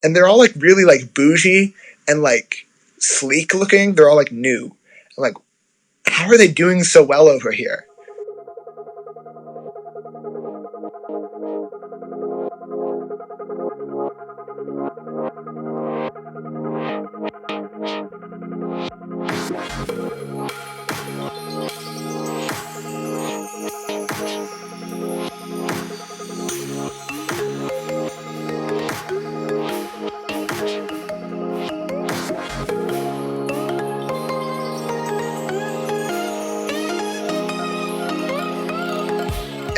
and they're all like really like bougie and like sleek looking. They're all like new. I'm like, how are they doing so well over here?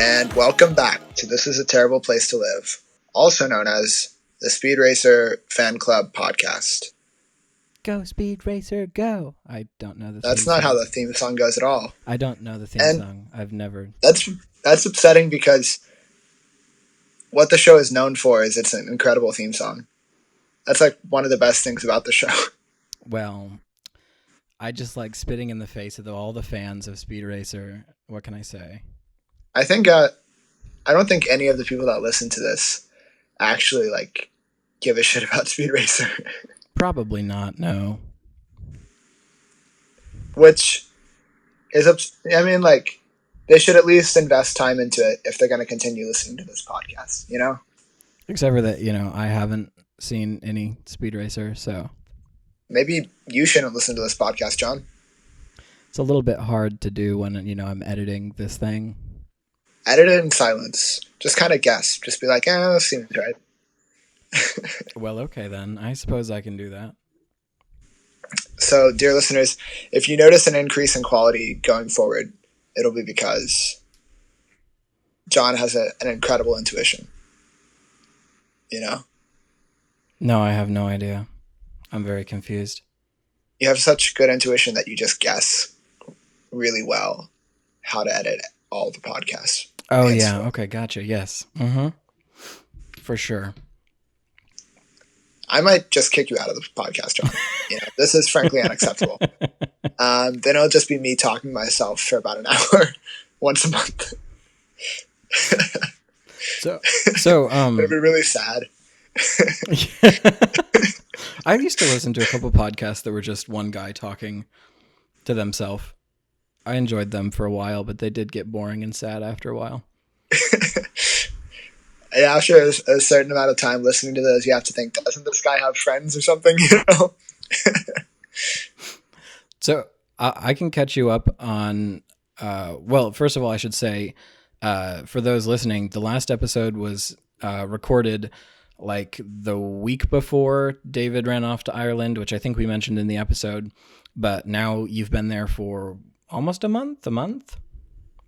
And welcome back to This Is a Terrible Place to Live, also known as the Speed Racer Fan Club podcast. Go Speed Racer, go! I don't know the That's not how the theme song goes at all. I don't know the theme song. I've never... That's upsetting because what the show is known for is it's an incredible theme song. That's like one of the best things about the show. Well, I just like spitting in the face of all the fans of Speed Racer. What can I say? I think I don't think any of the people that listen to this actually like give a shit about Speed Racer. Probably not, no. Which is, I mean, like, they should at least invest time into it if they're going to continue listening to this podcast, you know? Except for that, I haven't seen any Speed Racer, so... Maybe you shouldn't listen to this podcast, John. It's a little bit hard to do when, I'm editing this thing. Edit it in silence. Just kind of guess. Just be like, that seems right. Well, okay then. I suppose I can do that. So, dear listeners, if you notice an increase in quality going forward, it'll be because John has an incredible intuition. You know? No, I have no idea. I'm very confused. You have such good intuition that you just guess really well how to edit all the podcasts. Oh, yeah. Okay, gotcha. Yes. Mm-hmm. For sure. I might just kick you out of the podcast, John. This is frankly unacceptable. Then it'll just be me talking to myself for about an hour once a month. So it'd be really sad. I used to listen to a couple podcasts that were just one guy talking to themselves. I enjoyed them for a while, but they did get boring and sad after a while. Yeah, after a certain amount of time listening to those, you have to think, doesn't this guy have friends or something? So I can catch you up on, well, first of all, I should say, for those listening, the last episode was recorded like the week before David ran off to Ireland, which I think we mentioned in the episode, but now you've been there for almost a month?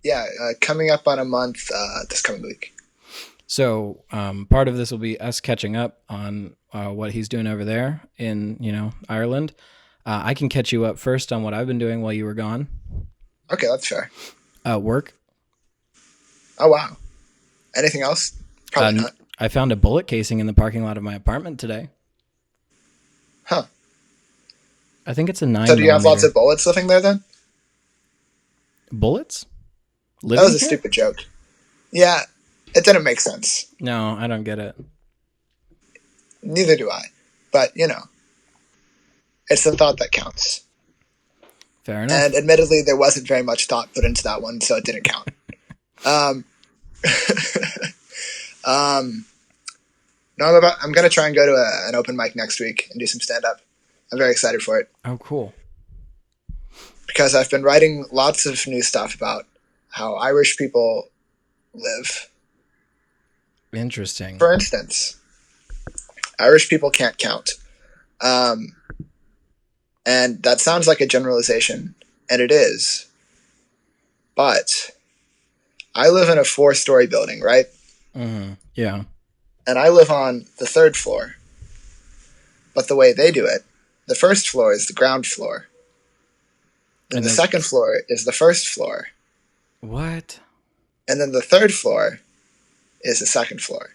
Yeah, coming up on a month this coming week. So part of this will be us catching up on what he's doing over there in, Ireland. I can catch you up first on what I've been doing while you were gone. Okay, that's fair. Work. Oh, wow. Anything else? Probably not. I found a bullet casing in the parking lot of my apartment today. Huh. I think it's a 9mm. So do you have lots of bullets living there then? Bullets? That was a stupid joke. Yeah, it didn't make sense. No, I don't get it. Neither do I. But, it's the thought that counts. Fair enough. And admittedly, there wasn't very much thought put into that one, so it didn't count. No, I'm going to try and go to an open mic next week and do some stand-up. I'm very excited for it. Oh, cool. Because I've been writing lots of new stuff about how Irish people live. Interesting. For instance, Irish people can't count. And that sounds like a generalization, and it is. But I live in a 4-story building, right? Mm-hmm. Yeah. And I live on the 3rd floor. But the way they do it, the 1st floor is the ground floor. And the 2nd floor is the 1st floor. What? And then the 3rd floor is the 2nd floor.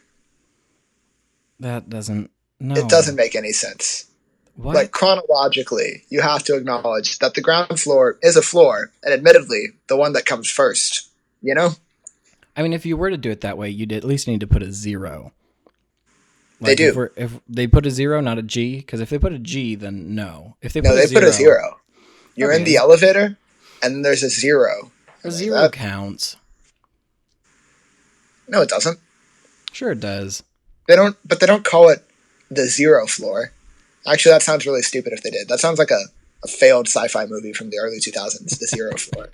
That doesn't... No. It doesn't make any sense. What? Like, chronologically, you have to acknowledge that the ground floor is a floor, and admittedly, the one that comes first, I mean, if you were to do it that way, you'd at least need to put a 0. They Like do. if they put a zero, not a G, because if they put a G, then no. If they No, put a they put a zero, zero. You're in okay, the elevator, and there's a zero. a I'm like zero that. counts. No, it doesn't. Sure, it does. They don't. But they don't call it the zero floor. Actually, that sounds really stupid if they did. That sounds like a failed sci-fi movie from the early 2000s. The zero floor.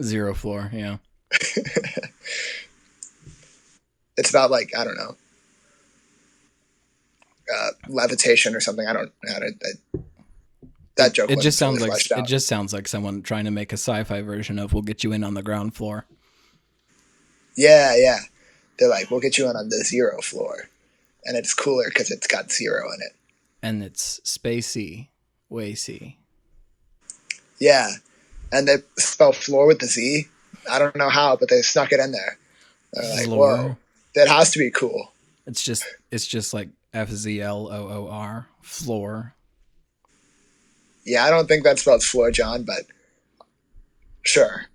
Zero floor, yeah. It's about like I don't know, levitation or something. I don't know how to. That joke It wasn't just fully sounds like fleshed out. someone trying to make a sci-fi version of "We'll get you in on the ground floor." Yeah, yeah. They're like, we'll get you in on the zero floor, and it's cooler because it's got zero in it. And it's spacey, way C. Yeah, and they spell floor with the Z. I don't know how, but they snuck it in there. They're like, whoa, Floor. that has to be cool. It's just like FZLOOR, floor. Yeah, I don't think that spells floor, John, but sure.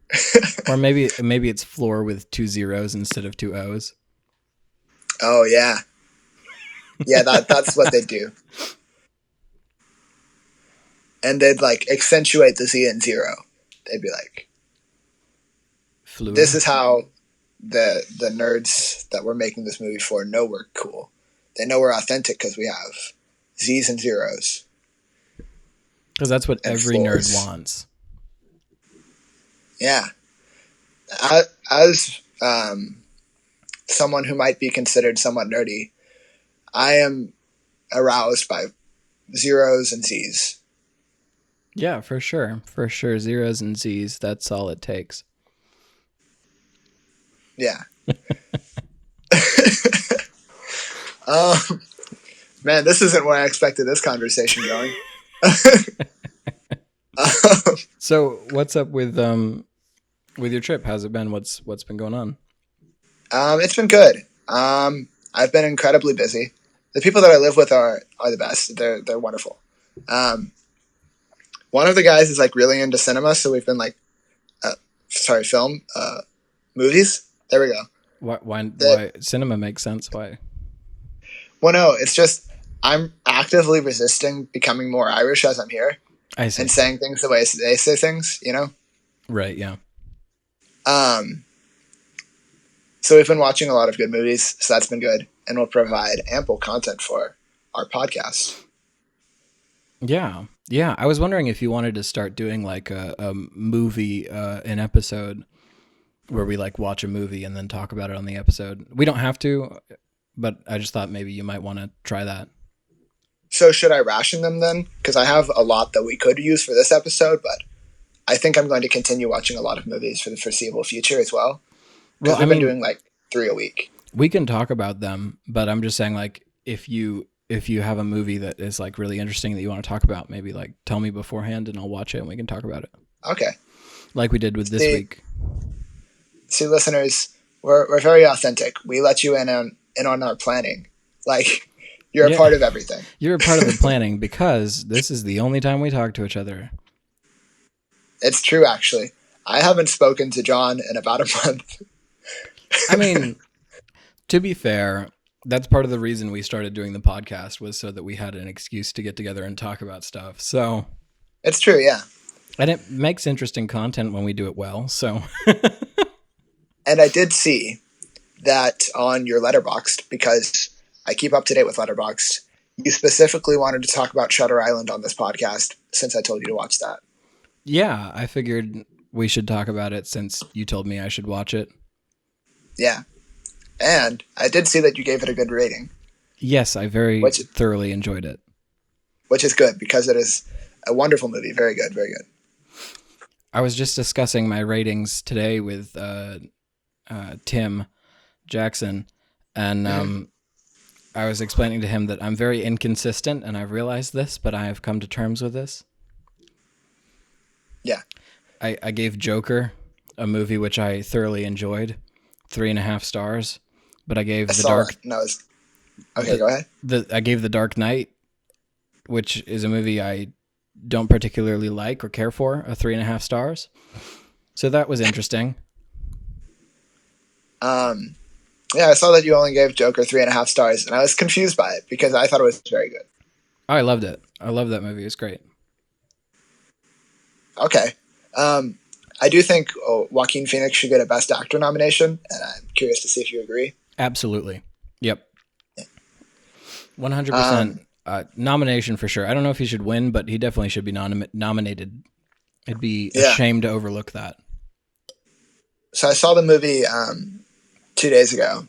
Or maybe it's floor with two zeros instead of two O's. Oh yeah, yeah. That's what they do, and they'd like accentuate the Z in zero. They'd be like, Floor. this is how the nerds that we're making this movie for know we're cool. They know we're authentic because we have Z's and zeros Because that's what and every floors. nerd wants. Yeah. As someone who might be considered somewhat nerdy, I am aroused by zeros and Z's. Yeah, for sure. For sure. Zeros and Z's, that's all it takes. Yeah. Man, this isn't where I expected this conversation going. So what's up with your trip? How's it been? What's been going on? It's been good. I've been incredibly busy. The people that I live with are the best. They're wonderful. One of the guys is like really into cinema, so we've been like, film, movies. There we go. Why cinema makes sense? Why? Well, no, it's just I'm actively resisting becoming more Irish as I'm here I see. and saying things the way they say things. You know. Right. Yeah. So we've been watching a lot of good movies, so that's been good, and we'll provide ample content for our podcast. Yeah. Yeah. I was wondering if you wanted to start doing like a movie, an episode where we like watch a movie and then talk about it on the episode. We don't have to, but I just thought maybe you might want to try that. So should I ration them then? Because I have a lot that we could use for this episode, but I think I'm going to continue watching a lot of movies for the foreseeable future as well. Because we've been doing like 3 a week. We can talk about them, but I'm just saying like if you have a movie that is like really interesting that you want to talk about, maybe like tell me beforehand and I'll watch it and we can talk about it. Okay. Like we did with this week. See, listeners, we're very authentic. We let you in on our planning. Like you're a part of everything. You're a part of the planning because this is the only time we talk to each other. It's true, actually. I haven't spoken to John in about a month. I mean, to be fair, that's part of the reason we started doing the podcast was so that we had an excuse to get together and talk about stuff. So it's true, yeah. And it makes interesting content when we do it well. So, and I did see that on your Letterboxd, because I keep up to date with Letterboxd, you specifically wanted to talk about Shutter Island on this podcast since I told you to watch that. Yeah, I figured we should talk about it since you told me I should watch it. Yeah. And I did see that you gave it a good rating. Yes, I thoroughly enjoyed it. Which is good because it is a wonderful movie. Very good, very good. I was just discussing my ratings today with Tim Jackson, and I was explaining to him that I'm very inconsistent, and I've realized this, but I have come to terms with this. Yeah. I gave Joker, a movie which I thoroughly enjoyed, 3.5 stars, but I gave go ahead. I gave The Dark Knight, which is a movie I don't particularly like or care for, a 3.5 stars. So that was interesting. Yeah, I saw that you only gave Joker 3.5 stars, and I was confused by it because I thought it was very good. Oh, I loved it. I love that movie. It's great. Okay. Um, I do think Joaquin Phoenix should get a Best Actor nomination, and I'm curious to see if you agree. Absolutely. Yep. 100% Um, nomination for sure. I don't know if he should win, but he definitely should be nominated. It'd be a yeah. shame to overlook that. So I saw the movie 2 days ago.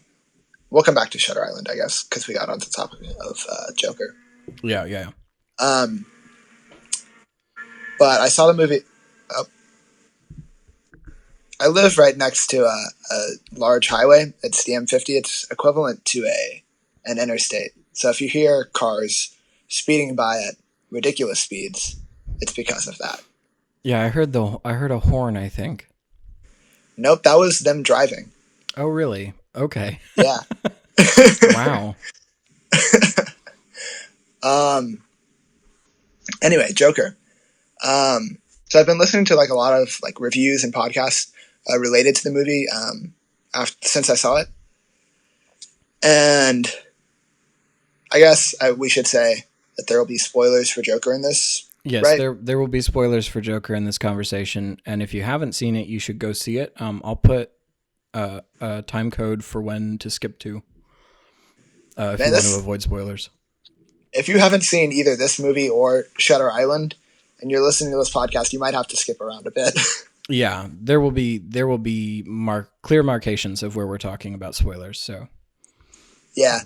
We'll come back to Shutter Island, I guess, because we got onto the topic of Joker. Yeah. Um, but I saw the movie. Uh, I live right next to a large highway. It's the M50. It's equivalent to an interstate. So if you hear cars speeding by at ridiculous speeds, it's because of that. Yeah, I heard a horn, I think. Nope, that was them driving. Oh, really? Okay. Yeah. Wow. Anyway, Joker. So I've been listening to like a lot of like reviews and podcasts related to the movie since I saw it, and I guess we should say that there will be spoilers for Joker in this. Yes, Right? there will be spoilers for Joker in this conversation, and if you haven't seen it, you should go see it. I'll put a time code for when to skip to if Man, you want to avoid spoilers. if you haven't seen either this movie or Shutter Island, and you're listening to this podcast, you might have to skip around a bit. Yeah, there will be clear markations of where we're talking about spoilers. So Yeah.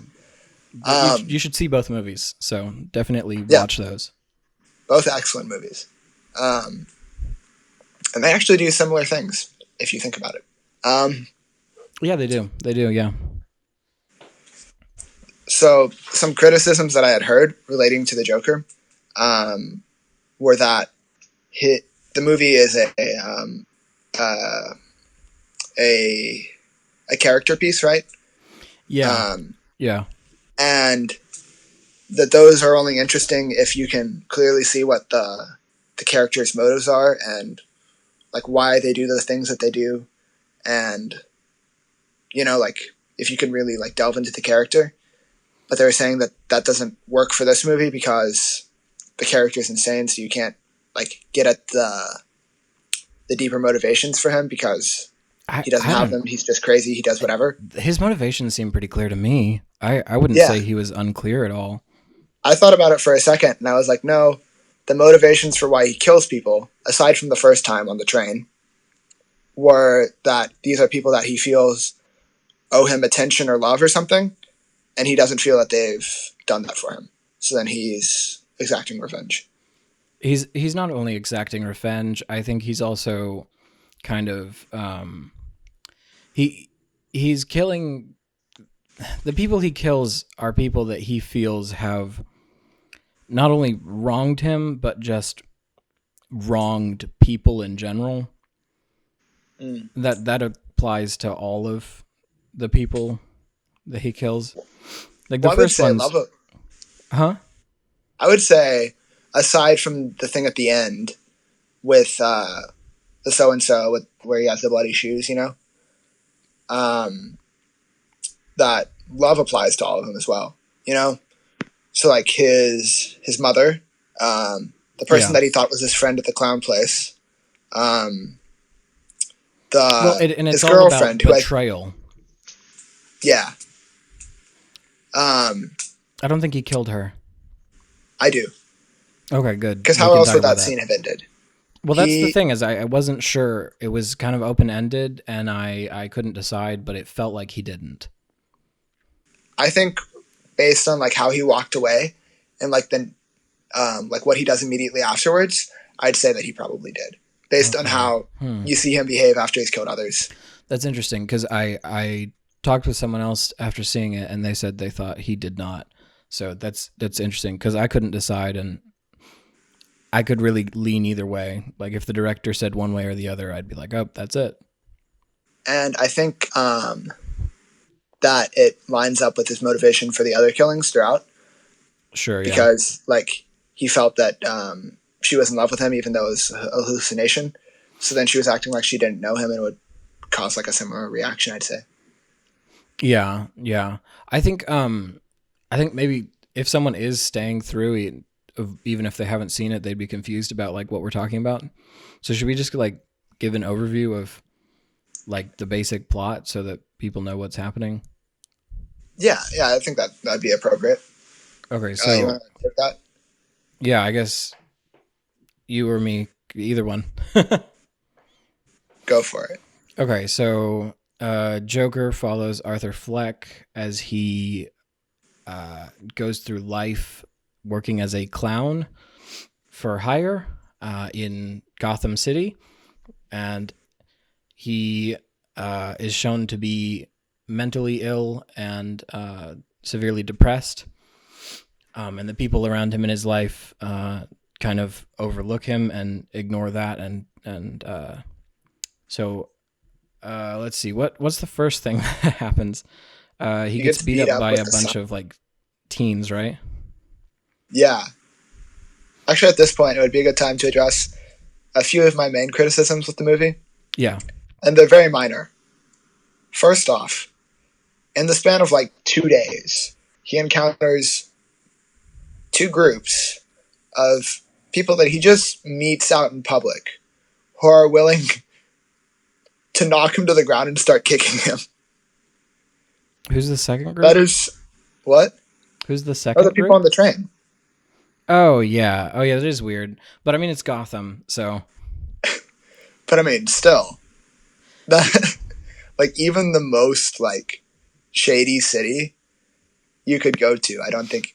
you should see both movies. So definitely Yeah. watch those. Both excellent movies. And they actually do similar things if you think about it. Yeah, they do. They do. Yeah. So some criticisms that I had heard relating to the Joker were that the movie is a character piece, right? Yeah. Yeah. And that those are only interesting if you can clearly see what the character's motives are and like why they do the things that they do, and like if you can really like delve into the character. But they were saying that doesn't work for this movie because the character is insane, so you can't like get at the deeper motivations for him because he doesn't have them. He's just crazy. He does whatever. His motivations seem pretty clear to me. I wouldn't say he was unclear at all. I thought about it for a second, and I was like, no, the motivations for why he kills people, aside from the first time on the train, were that these are people that he feels owe him attention or love or something, and he doesn't feel that they've done that for him. So then he's exacting revenge. He's not only exacting revenge. I think he's also kind of he's killing. The people he kills are people that he feels have not only wronged him, but just wronged people in general. That applies to all of the people that he kills. Like the first one's... Huh? I would say, aside from the thing at the end with the so-and-so where he has the bloody shoes, that love applies to all of them as well, So like his mother, the person that he thought was his friend at the clown place, it's his all girlfriend, about betrayal. Yeah. I don't think he killed her. I do. Okay, good. Because how else would that scene have ended? Well, that's the thing, is I wasn't sure. It was kind of open-ended, and I couldn't decide, but it felt like he didn't. I think based on like how he walked away and like then like what he does immediately afterwards, I'd say that he probably did. Based on how you see him behave after he's killed others. That's interesting, because I talked with someone else after seeing it, and they said they thought he did not. So that's interesting, because I couldn't decide, and I could really lean either way. Like if the director said one way or the other, I'd be like, oh, that's it. And I think that it lines up with his motivation for the other killings throughout. Sure, yeah. Because like he felt that she was in love with him, even though it was a hallucination. So then she was acting like she didn't know him, and it would cause like a similar reaction, I'd say. Yeah, yeah. I think I think maybe if someone is staying through even if they haven't seen it, they'd be confused about like what we're talking about. So should we just like give an overview of like the basic plot so that people know what's happening? Yeah, yeah, I think that'd be appropriate. Okay, You so want to take that? yeah, I guess you or me, either one. Go for it. Okay, so Joker follows Arthur Fleck as he goes through life working as a clown for hire in Gotham City, and he is shown to be mentally ill and severely depressed. And the people around him in his life kind of overlook him and ignore that, and so let's see what's the first thing that happens. He He gets gets beat beat up up by with a the sun. bunch of like teens, right? Yeah. Actually, at this point, it would be a good time to address a few of my main criticisms with the movie, Yeah. and they're very minor. First off, in the span of like 2 days, he encounters two groups of people that he just meets out in public who are willing to knock him to the ground and start kicking him. Who's the second That group? is what? Who's the Are the second people on group? the train? Oh yeah. Oh yeah, that is weird. But I mean it's Gotham, so But I mean, still, that like even the most like shady city you could go to, I don't think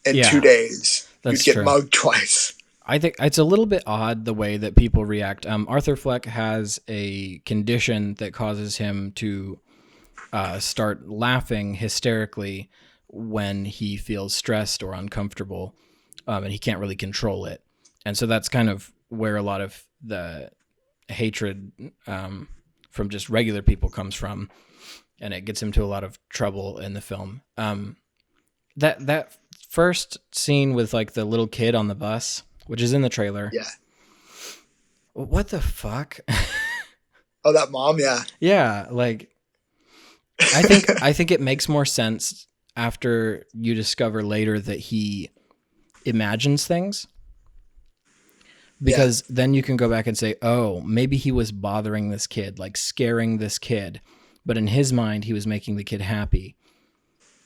in two yeah, days you'd that's get true. mugged twice. I think it's a little bit odd the way that people react. Arthur Fleck has a condition that causes him to start laughing hysterically when he feels stressed or uncomfortable, and he can't really control it. And so that's kind of where a lot of the hatred from just regular people comes from, and it gets him to a lot of trouble in the film. That first scene with like the little kid on the bus, which is in the trailer. Yeah. What the fuck? Oh, that mom. Yeah. Yeah, like I think it makes more sense after you discover later that he imagines things, Yeah. because then you can go back and say, "Oh, maybe he was bothering this kid, like scaring this kid, but in his mind he was making the kid happy."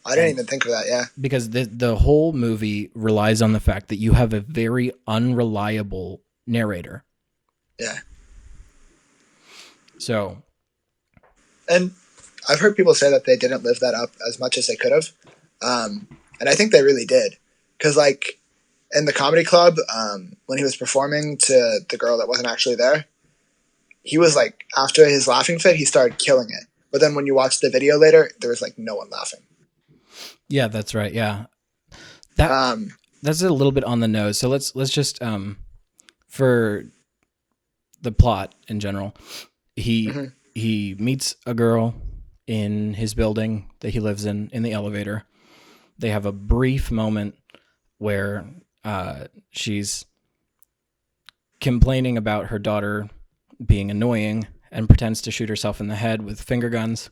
I didn't And even think of that. Yeah. because the whole movie relies on the fact that you have a very unreliable narrator. Yeah. So, And I've heard people say that they didn't live that up as much as they could have. And I think they really did. Because, like, in the comedy club, when he was performing to the girl that wasn't actually there, he was like, after his laughing fit, he started killing it. But then when you watch the video later, there was like no one laughing. yeah, that's right. Yeah. That Um, that's a little bit on the nose. So let's just for the plot in general, he mhm. he meets a girl in his building that he lives in the elevator. They have a brief moment where she's complaining about her daughter being annoying and pretends to shoot herself in the head with finger guns.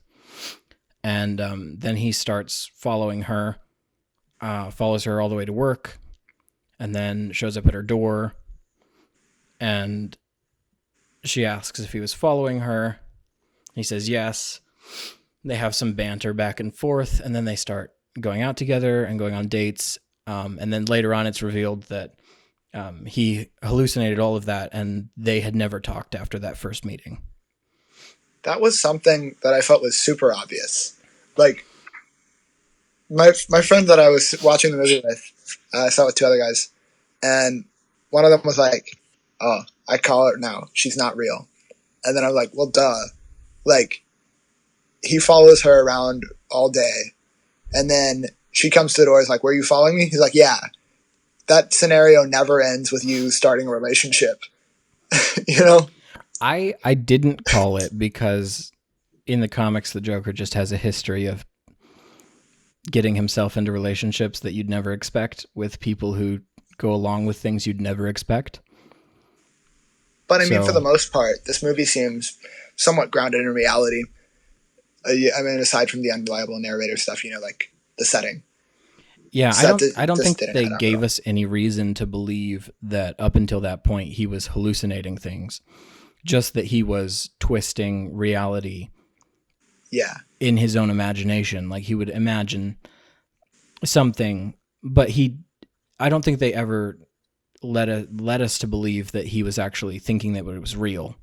And then he starts following her, follows her all the way to work, and then shows up at her door. And she asks if he was following her. He says yes. They have some banter back and forth, and then they start going out together and going on dates. And then later on, it's revealed that he hallucinated all of that, and they had never talked after that first meeting. That was something that I felt was super obvious. Like, my friend that I was watching the movie with, I saw it with two other guys, and one of them was like, "Oh, I call her now. She's not real." And then I'm like, "Well, duh." Like, he follows her around all day, and then she comes to the door. He's like, "Were you following me?" He's like, "Yeah." That scenario never ends with you starting a relationship. you know? I didn't call it because in the comics, the Joker just has a history of getting himself into relationships that you'd never expect with people who go along with things you'd never expect. But I mean, for the So most part, this movie seems somewhat grounded in reality. Yeah, I mean, aside from the unreliable narrator stuff, like the setting. Yeah, So that I don't just think didn't they add up at gave all. us any reason to believe that up until that point he was hallucinating things. Just that he was twisting reality Yeah, in his own imagination. Like he would imagine something, but I don't think they ever led us to believe that he was actually thinking that it was real.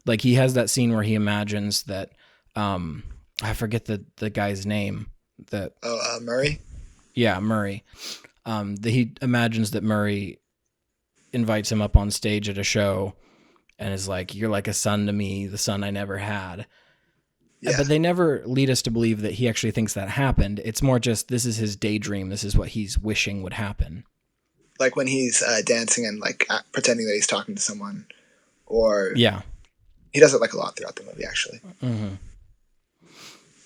Like he has that scene where he imagines that I forget the guy's name. That Oh, Murray. Yeah, Murray. That he imagines that Murray invites him up on stage at a show and is like, "You're like a son to me, the son I never had." Yeah, But they never lead us to believe that he actually thinks that happened. It's more just this is his daydream. This is what he's wishing would happen. like when he's dancing and like pretending that he's talking to someone, or Yeah. he does it like a lot throughout the movie, actually. Mm-hmm.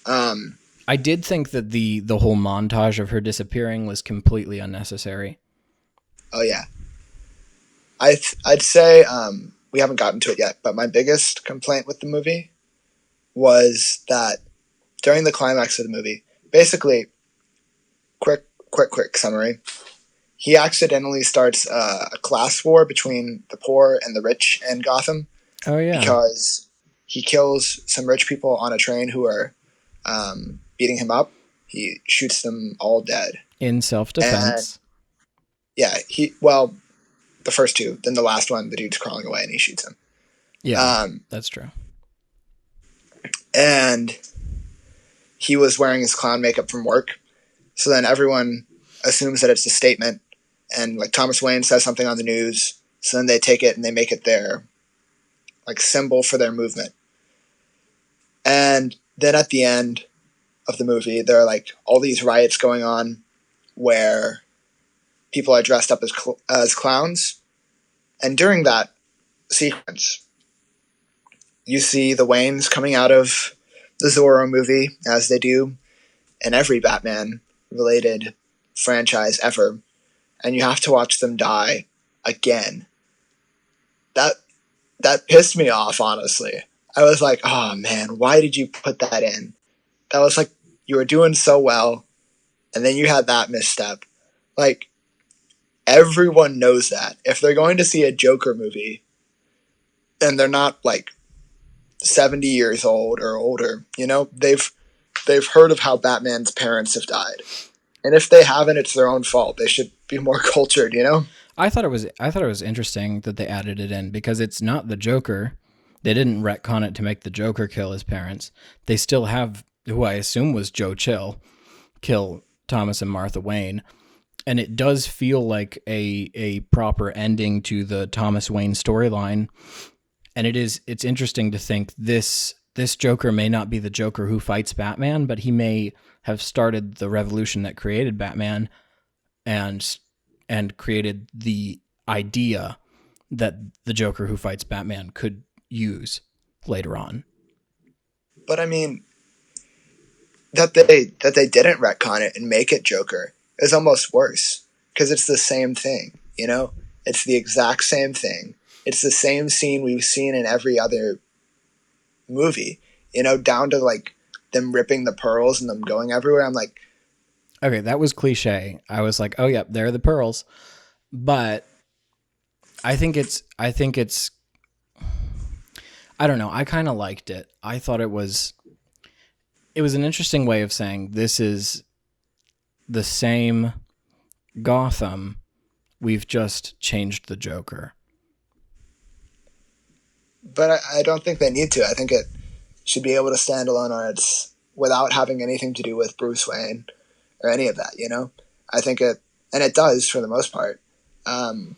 Um, I did think that the whole montage of her disappearing was completely unnecessary. oh yeah, I'd say we haven't gotten to it yet, but my biggest complaint with the movie was that during the climax of the movie, basically, quick summary. He accidentally starts a class war between the poor and the rich in Gotham Oh yeah. because he kills some rich people on a train who are beating him up. He shoots them all dead. In And self-defense. yeah, the first two. Then the last one, the dude's crawling away and he shoots him. Yeah, Um, that's true. and he was wearing his clown makeup from work. So then everyone assumes that it's a statement. And like Thomas Wayne says something on the news. So then they take it and they make it their like symbol for their movement. And then at the end of the movie, there are like all these riots going on where people are dressed up as clowns. And during that sequence, you see the Waynes coming out of the Zorro movie, as they do in every Batman related franchise ever. And you have to watch them die again. That that pissed me off, honestly. I was like, oh man, why did you put that in? That was like, you were doing so well, and then you had that misstep. Like, everyone knows that. If they're going to see a Joker movie, and they're not like 70 years old or older, they've heard of how Batman's parents have died. And if they haven't, it's their own fault. They should be more cultured. I thought it was interesting that they added it in because it's not the Joker. They didn't retcon it to make the Joker kill his parents. They still have who I assume was Joe Chill kill Thomas and Martha Wayne. And it does feel like a proper ending to the Thomas Wayne storyline. And it's interesting to think this Joker may not be the Joker who fights Batman, but he may have started the revolution that created Batman and created the idea that the Joker who fights Batman could use later on. But I mean, that they didn't retcon it and make it Joker is almost worse because it's the same thing. It's the exact same thing. It's the same scene we've seen in every other movie. Down to like them ripping the pearls and them going everywhere. I'm like, Okay, that was cliche. I was like, oh yeah, there are the pearls. But I think it's I don't know. I kind of liked it. I thought it was an interesting way of saying this is the same Gotham. We've just changed the Joker. but I don't think they need to. I think it should be able to stand alone on its without having anything to do with Bruce Wayne or any of that. I think and it does for the most part. Um,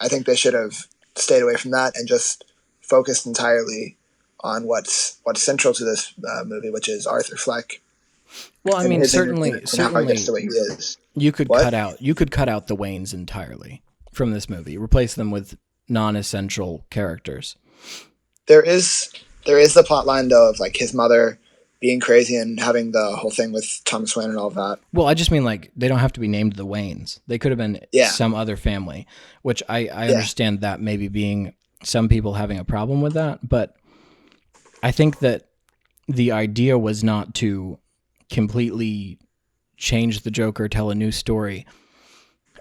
I think they should have stayed away from that and just focused entirely on what's central to this movie, which is Arthur Fleck Well, I and mean, his inner certainly and how he gets certainly to where he is. you could What? cut out the Waynes entirely from this movie. Replace them with non-essential characters. There is the plot line though of like his mother being crazy and having the whole thing with Thomas Wayne and all of that. Well, I just mean like they don't have to be named the Waynes. They could have been Yeah, some other family, which I yeah. understand that maybe being some people having a problem with that, but I think that the idea was not to completely change the Joker, tell a new story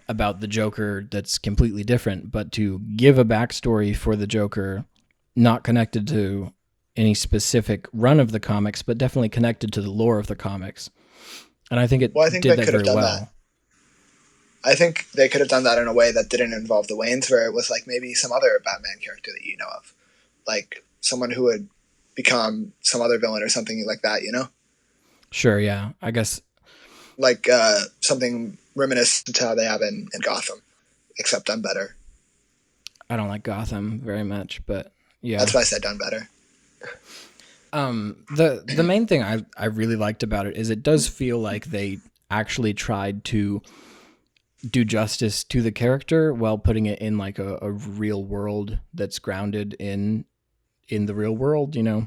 about the Joker that's completely different, but to give a backstory for the Joker not connected to any specific run of the comics, but definitely connected to the lore of the comics. And I think Well, I it think did they that could have very done that. well. I think they could have done that in a way that didn't involve the Waynes, where it was like maybe some other Batman character that you know of, like someone who would become some other villain or something like that. You know, Sure, yeah. I guess like something reminiscent to how they have in Gotham, except done better. I don't like Gotham very much, but That's yeah. why I said done better. The main thing I really liked about it is it does feel like they actually tried to do justice to the character while putting it in like a real world that's grounded in the real world, you know.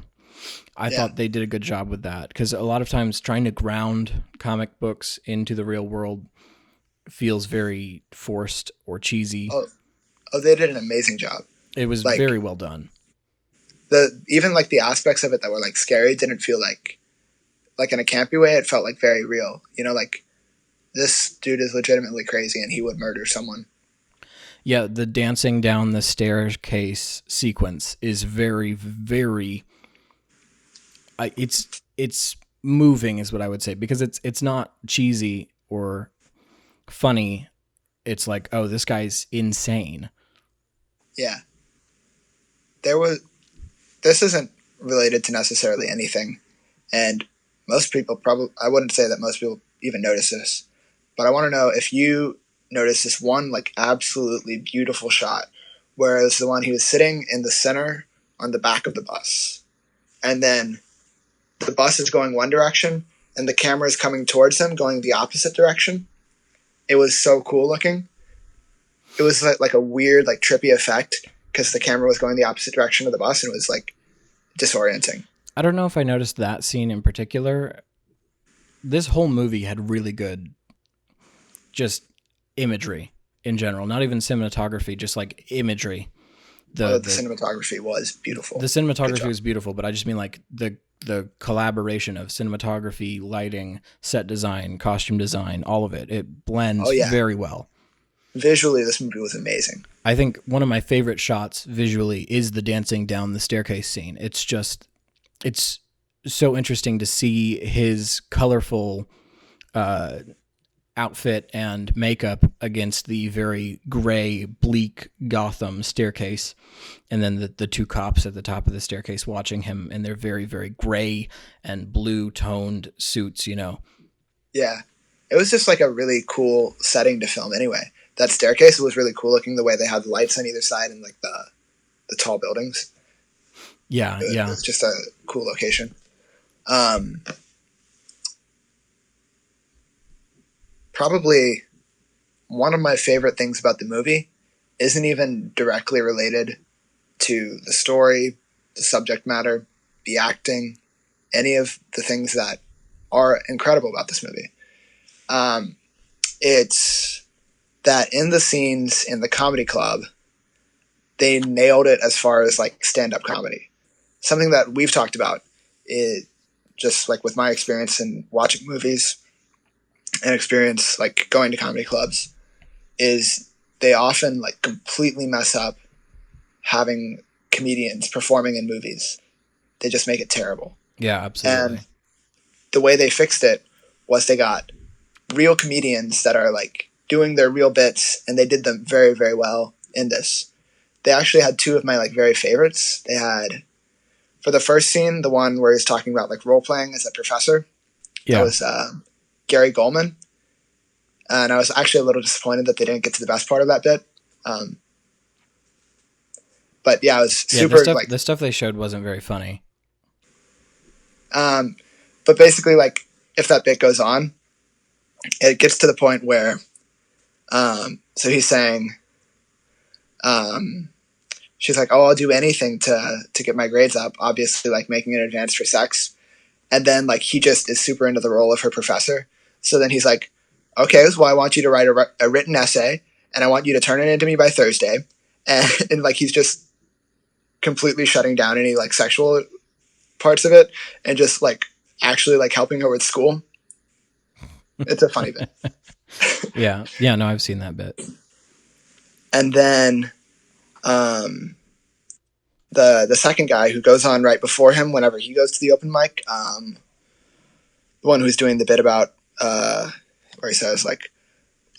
I Yeah. thought they did a good job with that because a lot of times trying to ground comic books into the real world feels very forced or cheesy. Oh, oh, they did an amazing job. It was Like very well done. the even like the aspects of it that were like scary didn't feel like in a campy way. It felt like very real. You know, like this dude is legitimately crazy and he would murder someone. Yeah, the dancing down the staircase sequence is very, very. It's moving, is what I would say, because it's not cheesy or funny. It's like, oh, this guy's insane. Yeah, there was. This isn't related to necessarily anything, and most people probably. I wouldn't say that most people even notice this, but I want to know if you notice this one like absolutely beautiful shot, where it's the one he was sitting in the center on the back of the bus, and then the bus is going one direction, and the camera is coming towards him, going the opposite direction. It was so cool looking. It was like a weird, like trippy effect because the camera was going the opposite direction of the bus, and it was like disorienting. I don't know if I noticed that scene in particular. This whole movie had really good just imagery in general, not even cinematography, just like imagery. Although The the the cinematography was the beautiful. Good cinematography job. was beautiful, but I just mean like the collaboration of cinematography, lighting, set design, costume design, all of it. It Oh blends yeah, very well. visually this movie was amazing. I think one of my favorite shots visually is the dancing down the staircase scene. It's so interesting to see his colorful uh, outfit and makeup against the very gray, bleak Gotham staircase. And then the two cops at the top of the staircase watching him in their very, very gray and blue toned suits, you know. Yeah, it was just like a really cool setting to film. Anyway, that staircase was really cool looking. The way they had the lights on either side and like the tall buildings. Yeah, It yeah. was just a cool location. Um, Probably one of my favorite things about the movie isn't even directly related to the story, the subject matter, the acting, any of the things that are incredible about this movie. Um, it's that in the scenes in the comedy club, they nailed it as far as like stand up comedy. Something that we've talked about is just like with my experience in watching movies and experience like going to comedy clubs is they often like completely mess up having comedians performing in movies. They just make it terrible. Yeah, And absolutely. the way they fixed it was they got real comedians that are like doing their real bits and they did them very, very well in this. They actually had two of my like very favorites. They had for the first scene, the one where he's talking about like role playing as a professor. That Yeah. was Gary Goldman, and I was actually a little disappointed that they didn't get to the best part of that bit. Um, but yeah, it was Yeah, super like. the stuff they showed wasn't very funny. Um, but basically, like if that bit goes on, it gets to the point where, so he's saying, um, she's like, "Oh, I'll do anything to get my grades up." Obviously, like making an advance for sex, and then like he just is super into the role of her professor. So then he's like, "Okay, well, I want you to write a written essay, and I want you to turn it into me by Thursday," and like he's just completely shutting down any like sexual parts of it and just like actually like helping her with school. It's a funny bit. Yeah. Yeah. No, I've seen that bit. And then the second guy who goes on right before him whenever he goes to the open mic, the one who's doing the bit about where he says like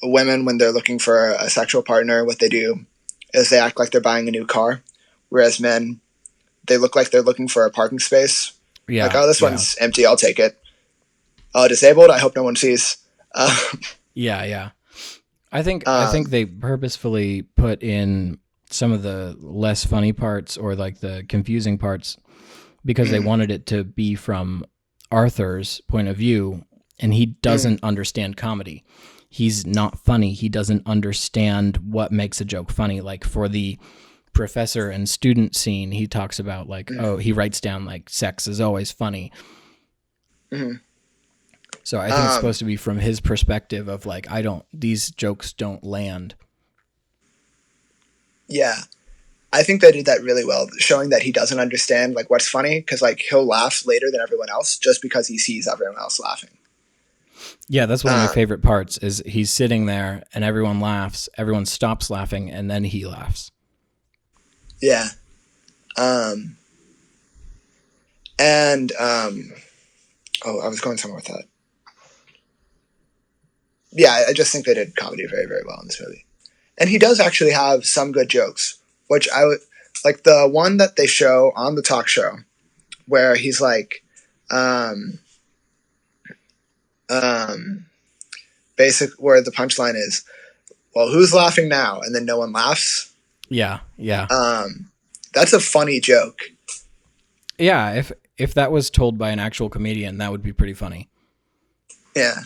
women when they're looking for a sexual partner, what they do is they act like they're buying a new car, whereas men they look like they're looking for a parking space. Like, Yeah. oh, this Yeah. one's empty, I'll take it. Oh, disabled, I hope no one sees. Yeah. Yeah. I think Um, they purposefully put in some of the less funny parts or like the confusing parts because they mm, wanted it to be from Arthur's point of view, and he mm, doesn't understand comedy. He's not funny. He doesn't understand what makes a joke funny. Like for the professor and student scene, he talks about like, mm, oh, he writes down like sex is always funny. mm. So I think it's Um, supposed to be from his perspective of like, these jokes don't land. yeah, I think they did that really well, showing that he doesn't understand like what's funny because like he'll laugh later than everyone else just because he sees everyone else laughing. Yeah, that's one of my Um, favorite parts is he's sitting there and everyone laughs, everyone stops laughing, and then he laughs. yeah, um, and oh, I was going somewhere with that. Yeah, I just think they did comedy very, very well in this movie. And he does actually have some good jokes, which I would like the one that they show on the talk show where he's like, um, um, basic where the punchline is, well, who's laughing now? And then no one laughs. Yeah, yeah. Um, that's a funny joke. Yeah, if that was told by an actual comedian, that would be pretty funny. Yeah.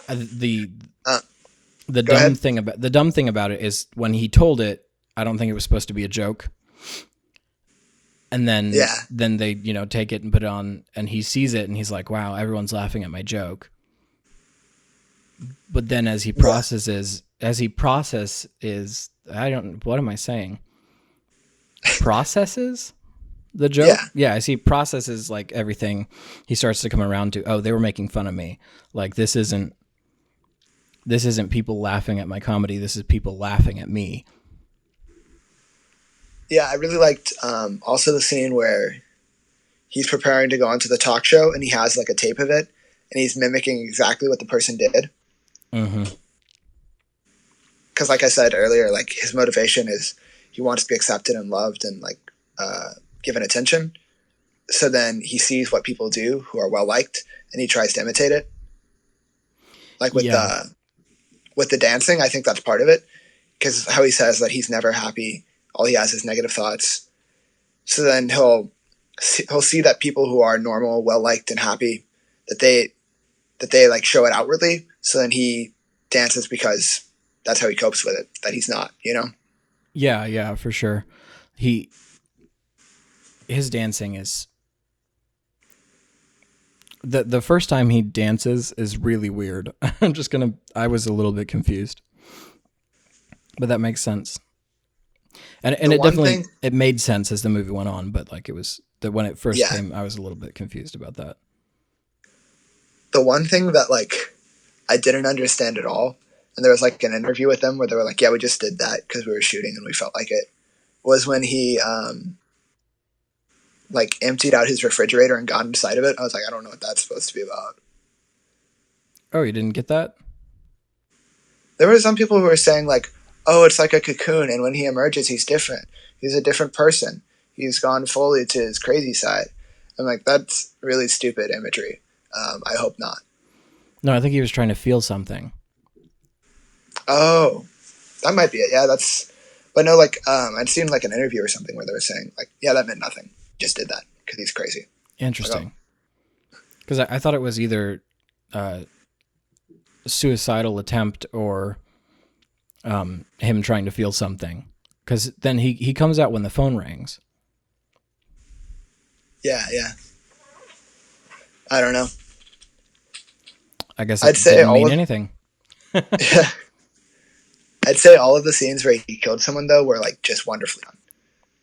The Uh, the Go ahead. dumb thing about it is when he told it, I don't think it was supposed to be a joke. And Yeah. then they, take it and put it on and he sees it and he's like, "Wow, everyone's laughing at my joke." But then Yeah. what am I saying? Processes the joke? Yeah. Yeah, as he processes like everything, he starts to come around to, "Oh, they were making fun of me. Like this isn't people laughing at my comedy. This is people laughing at me." Yeah. I really liked also the scene where he's preparing to go onto the talk show and he has like a tape of it and he's mimicking exactly what the person did. Mm-hmm. Because, like I said earlier, like his motivation is he wants to be accepted and loved and like given attention. So then he sees what people do who are well liked and he tries to imitate it. Like Yeah, with the dancing, I think that's part of it because how he says that he's never happy, all he has is negative thoughts. So then he'll see that people who are normal, well liked, and happy that they like show it outwardly. So then he dances because that's how he copes with it. That he's not, you know. yeah, yeah, for sure. He his dancing is the first time he dances is really weird. I was a little bit confused, but that makes sense. And The it one definitely thing, it made sense as the movie went on, but like it was that when it first yeah, came, I was a little bit confused about that. the one thing that like I didn't understand at all, and there was like an interview with them where they were like, "Yeah, we just did that because we were shooting and we felt like it." Was when he like emptied out his refrigerator and got inside of it. I was like, I don't know what that's supposed to be about. Oh, you didn't get that? There were some people who were saying like, "Oh, it's like a cocoon, and when he emerges, he's different. He's a different person. He's gone fully to his crazy side." I'm like, that's really stupid imagery. I hope not. No, I think he was trying to feel something. Oh, that might be it. Yeah, that's. But no, like I'd seen like an interview or something where they were saying like, "Yeah, that meant nothing. Just did that because he's crazy." Like, oh, Interesting, because I thought it was either uh, suicidal attempt or him trying to feel something. Because then he comes out when the phone rings. yeah, yeah. I don't know. I guess I'd it say didn't all mean of. anything. I'd say all of the scenes where he killed someone though were like just wonderfully done.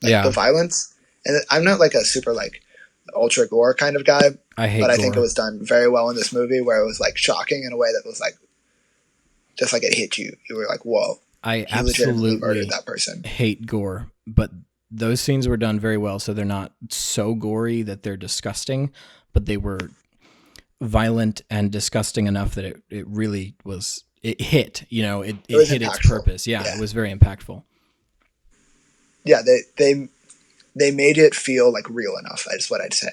Like the Yeah, violence And I'm not like a super like ultra gore kind of guy, I but hate I think it gore. was done very well in this movie, where it was like shocking in a way that was like just like it hit you. You were like, whoa, I he legitimately murdered absolutely that person. hate gore, but those scenes were done very well, so they're not so gory that they're disgusting, but they were violent and disgusting enough that it really was, it hit, It it was hit its impactful. purpose. Yeah, it Yeah, was very impactful. yeah. They made it feel like real enough. Is what I'd say.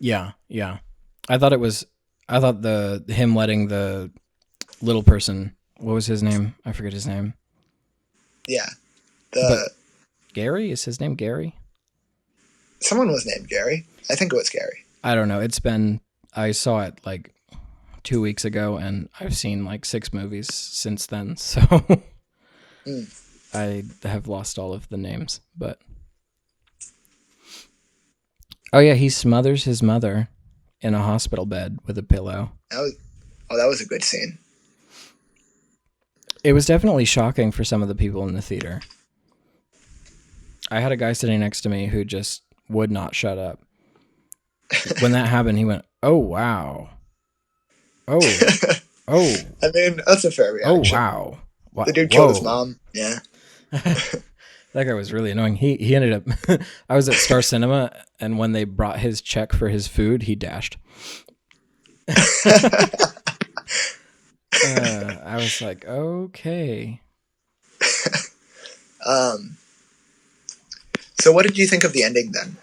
Yeah, yeah. I thought it was, I thought the him letting the little person, what was his name? I forget his name. Yeah, But the Gary, is his name Gary? someone was named Gary. I think it was Gary. I don't know. It's been, I saw it like 2 weeks ago, and I've seen like 6 movies since then. So Mm. I have lost all of the names. But oh yeah, he smothers his mother in a hospital bed with a pillow. That was that was a good scene. It was definitely shocking for some of the people in the theater. I had a guy sitting next to me who just would not shut up. When that happened, he went, "Oh wow, oh, oh, I mean, that's a fair oh reaction. wow, The dude killed his whoa." mom. Yeah. That guy was really annoying. He ended up. I was at Star Cinema, and when they brought his check for his food, he dashed. I was like, okay. um. So, what did you think of the ending then?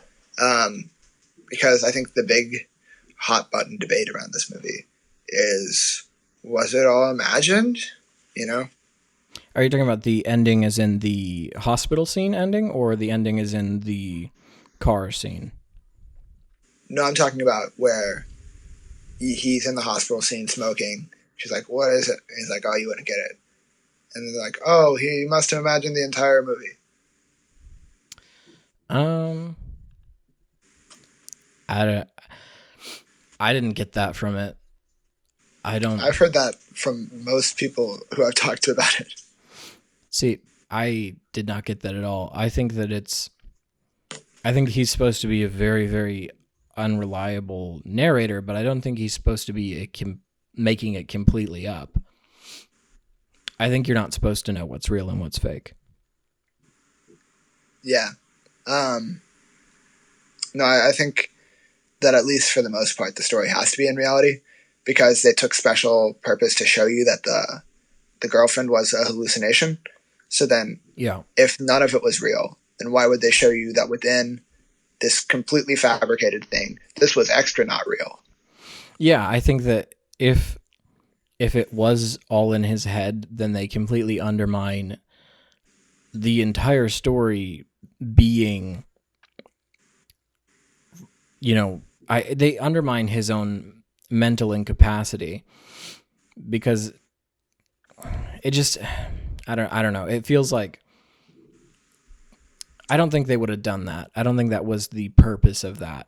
Because I think the big hot button debate around this movie is, was it all imagined? You know? Are you talking about the ending as in the hospital scene ending, or the ending as in the car scene? No, I'm talking about where he's in the hospital scene smoking. She's like, "What is it?" And he's like, "Oh, you wouldn't get it." And then they're like, "Oh, he must have imagined the entire movie." Um, I don't, I didn't get that from it. I don't I've heard that from most people who I've talked to about it. see. I did not get that at all. I think that it's. I think he's supposed to be a very, very unreliable narrator, but I don't think he's supposed to be making it completely up. I think you're not supposed to know what's real and what's fake. Yeah. No, I think that at least for the most part, the story has to be in reality because they took special purpose to show you that the girlfriend was a hallucination. So then, Yeah. if none of it was real, then why would they show you that within this completely fabricated thing, this was extra not real? Yeah, I think that if it was all in his head, then they completely undermine the entire story being, they undermine his own mental incapacity because it just I don't know. It feels like I don't think they would have done that. I don't think that was the purpose of that.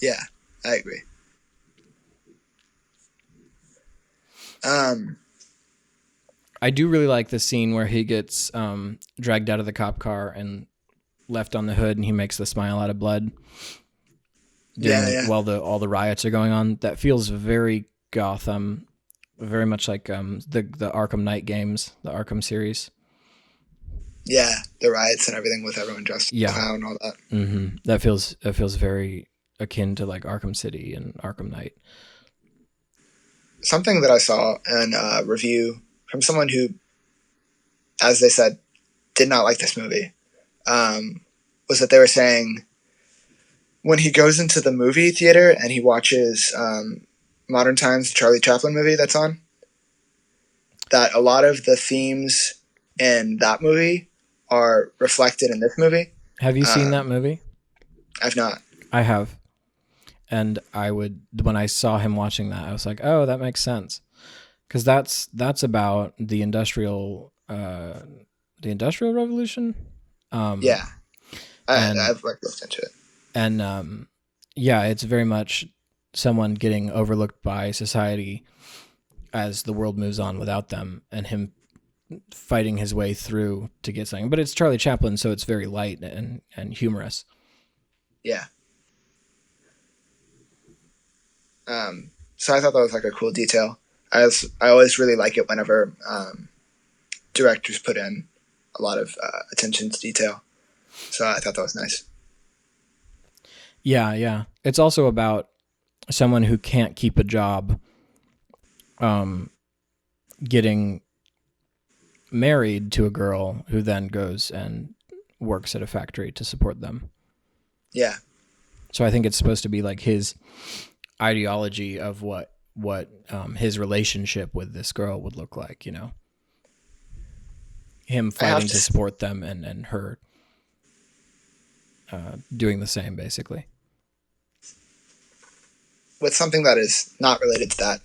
Yeah, I agree. Um, I do really like the scene where he gets dragged out of the cop car and left on the hood, and he makes the smile out of blood yeah. while all the riots are going on. That feels very Gotham, very much like the Arkham Knight games, the Arkham series. Yeah, the riots and everything with everyone dressed as a Yeah, clown, all that. that feels very akin to like Arkham City and Arkham Knight. Something that I saw in a review from someone who, as they said, did not like this movie, was that they were saying when he goes into the movie theater and he watches Modern Times, the Charlie Chaplin movie that's on, that a lot of the themes in that movie are reflected in this movie. Have you seen that Um, movie? I've not. I have. And when I saw him watching that, I was like, "Oh, that makes sense," because that's about the industrial revolution, Yeah, and I've like looked into it. and yeah, it's very much someone getting overlooked by society as the world moves on without them, and him fighting his way through to get something. But it's Charlie Chaplin, so it's very light and humorous. Yeah. So I thought that was like a cool detail. I always really like it whenever directors put in a lot of attention to detail. So I thought that was nice. Yeah, yeah. It's also about someone who can't keep a job, getting married to a girl who then goes and works at a factory to support them. Yeah. So I think it's supposed to be like his ideology of what his relationship with this girl would look like, you know, him fighting to support them and her doing the same, basically. With something that is not related to that,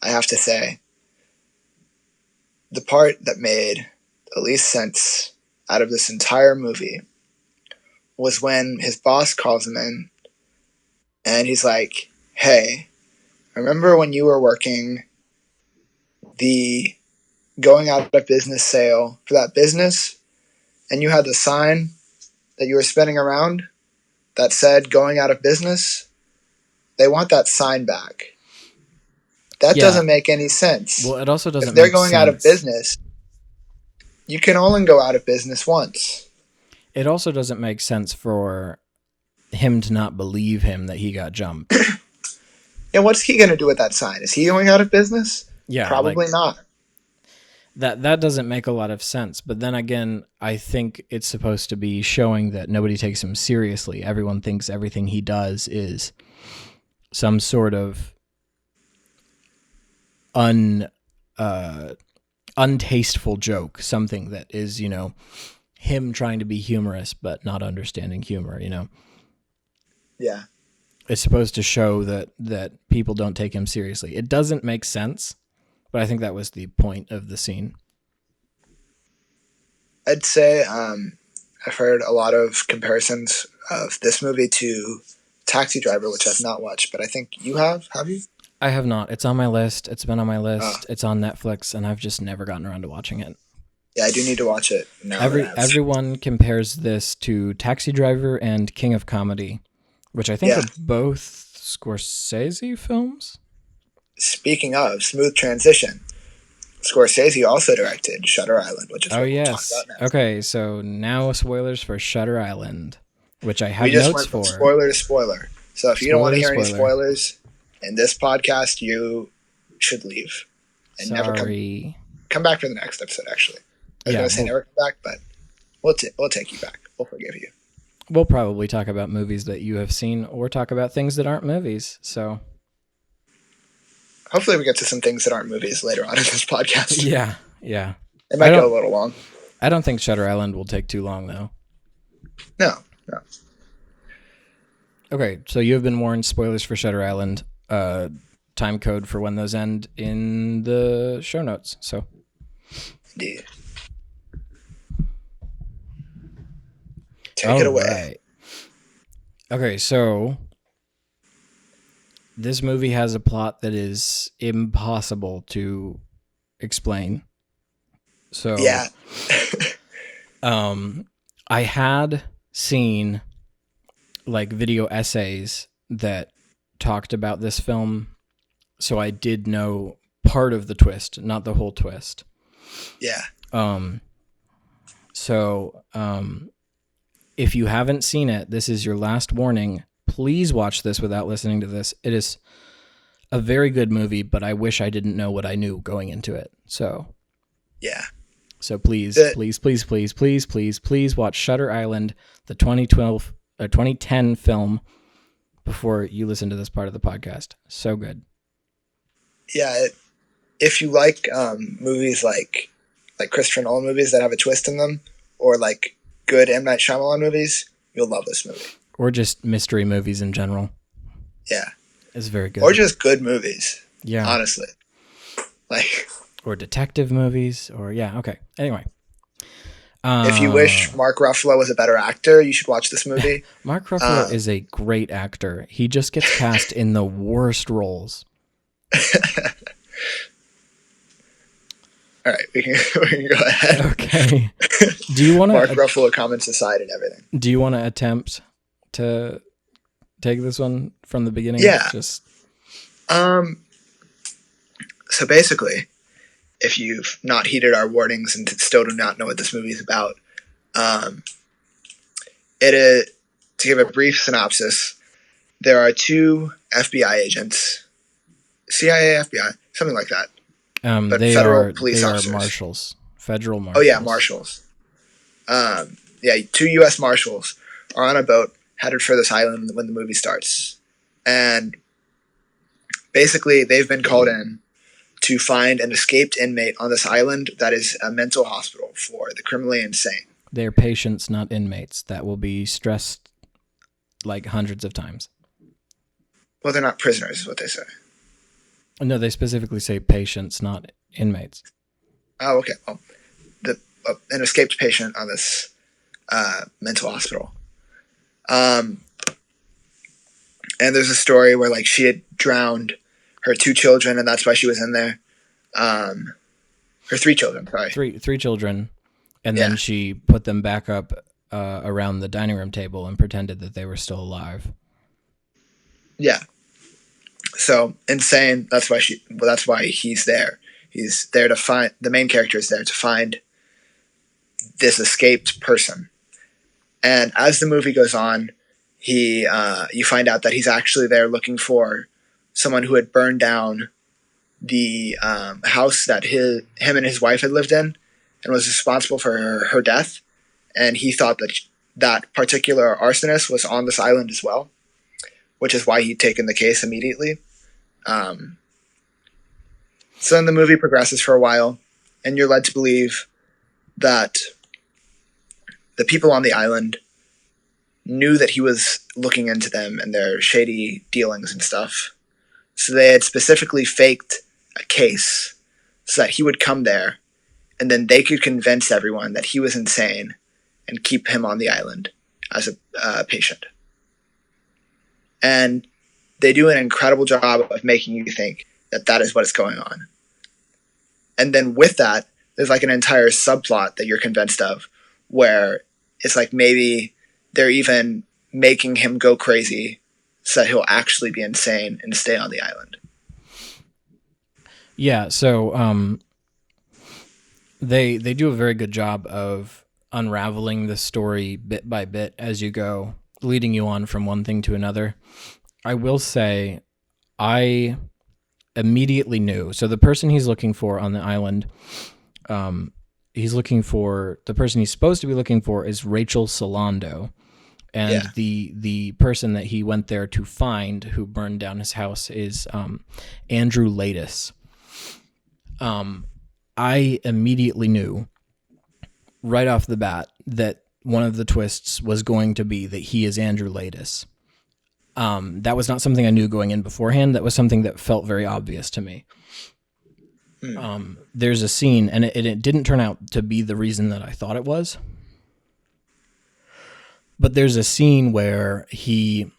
I have to say the part that made the least sense out of this entire movie was when his boss calls him in and he's like, hey, remember when you were working the going out of business sale for that business and you had the sign that you were spinning around that said going out of business? They want that sign back. That doesn't make any sense. Well, it also doesn't if they're going out of business, you can only go out of business once. It also doesn't make sense for him to not believe him that he got jumped. And what's he going to do with that sign? Is he going out of business? Yeah, probably not. That doesn't make a lot of sense. But then again, I think it's supposed to be showing that nobody takes him seriously. Everyone thinks everything he does is some sort of untasteful joke, something that is, you know, him trying to be humorous but not understanding humor, you know. Yeah. It's supposed to show that people don't take him seriously. It doesn't make sense, but I think that was the point of the scene. I'd say I've heard a lot of comparisons of this movie to Taxi Driver, which I've not watched, but I think you have. Have you? I have not. It's on my list. It's been on my list. It's on Netflix, and I've just never gotten around to watching it. Yeah, I do need to watch it. Everyone compares this to Taxi Driver and King of Comedy, which I think are both Scorsese films. Speaking of, smooth transition. Scorsese also directed Shutter Island, which is what we'll talk about next. Okay, so now spoilers for Shutter Island, which I have notes for. Spoiler to spoiler. So if you don't want to hear any spoilers in this podcast, you should leave and never come back for the next episode. Actually, I was going to say never come back, but we'll take you back. We'll forgive you. We'll probably talk about movies that you have seen, or talk about things that aren't movies. So hopefully we get to some things that aren't movies later on in this podcast. Yeah. It might go a little long. I don't think Shutter Island will take too long, though. No. Okay, so you have been warned. Spoilers for Shutter Island. Time code for when those end in the show notes. So, indeed. Take it away. Right. Okay, so this movie has a plot that is impossible to explain. So, yeah. I had seen like video essays that talked about this film, so I did know part of the twist, not the whole twist. Yeah. If you haven't seen it, this is your last warning. Please watch this without listening to this. It is a very good movie, but I wish I didn't know what I knew going into it. So, yeah. So please watch Shutter Island, the 2010 film, before you listen to this part of the podcast. So good. Yeah. If you like movies like Christopher Nolan movies that have a twist in them, or like good M. Night Shyamalan movies, you'll love this movie. Or just mystery movies in general. Yeah. It's very good. Or just good movies. Yeah. Honestly. Or detective movies, or okay. Anyway. If you wish Mark Ruffalo was a better actor, you should watch this movie. Mark Ruffalo is a great actor. He just gets cast in the worst roles. All right, we can go ahead. Okay. Do you want Mark to Ruffalo comments aside and everything. attempt to take this one from the beginning? Yeah. Just Um. So basically, if you've not heeded our warnings and still do not know what this movie is about, um, it is, to give a brief synopsis, there are two FBI agents, CIA, FBI, something like that, but federal police they are officers. marshals, federal Oh marshals. yeah, marshals. Yeah, two U.S. marshals are on a boat headed for this island when the movie starts, and basically they've been called in to find an escaped inmate on this island that is a mental hospital for the criminally insane. They're patients, not inmates, that will be stressed like hundreds of times. Well, they're not prisoners, is what they say. No, they specifically say patients, not inmates. Oh, okay. Well, an escaped patient on this mental hospital. And there's a story where like she had drowned her two children, and that's why she was in there. Her three children, sorry. Three children, and then she put them back up around the dining room table and pretended that they were still alive. Yeah. So insane. That's why that's why he's there. He's there to find, the main character is there to find this escaped person. And as the movie goes on, you find out that he's actually there looking for someone who had burned down the house that him and his wife had lived in, and was responsible for her death. And he thought that that particular arsonist was on this island as well, which is why he'd taken the case immediately. So then the movie progresses for a while, and you're led to believe that the people on the island knew that he was looking into them and their shady dealings and stuff. So they had specifically faked a case so that he would come there, and then they could convince everyone that he was insane and keep him on the island as a patient. And they do an incredible job of making you think that that is what is going on. And then with that, there's like an entire subplot that you're convinced of, where it's like maybe they're even making him go crazy so that he'll actually be insane and stay on the island. Yeah, so they do a very good job of unraveling the story bit by bit as you go, leading you on from one thing to another. I will say I immediately knew. So the person he's looking for on the island, he's looking for, the person he's supposed to be looking for is Rachel Solando. And the person that he went there to find who burned down his house is Andrew Latis. I immediately knew right off the bat that one of the twists was going to be that he is Andrew Latis. That was not something I knew going in beforehand. That was something that felt very obvious to me. There's a scene, and it didn't turn out to be the reason that I thought it was. But there's a scene where he,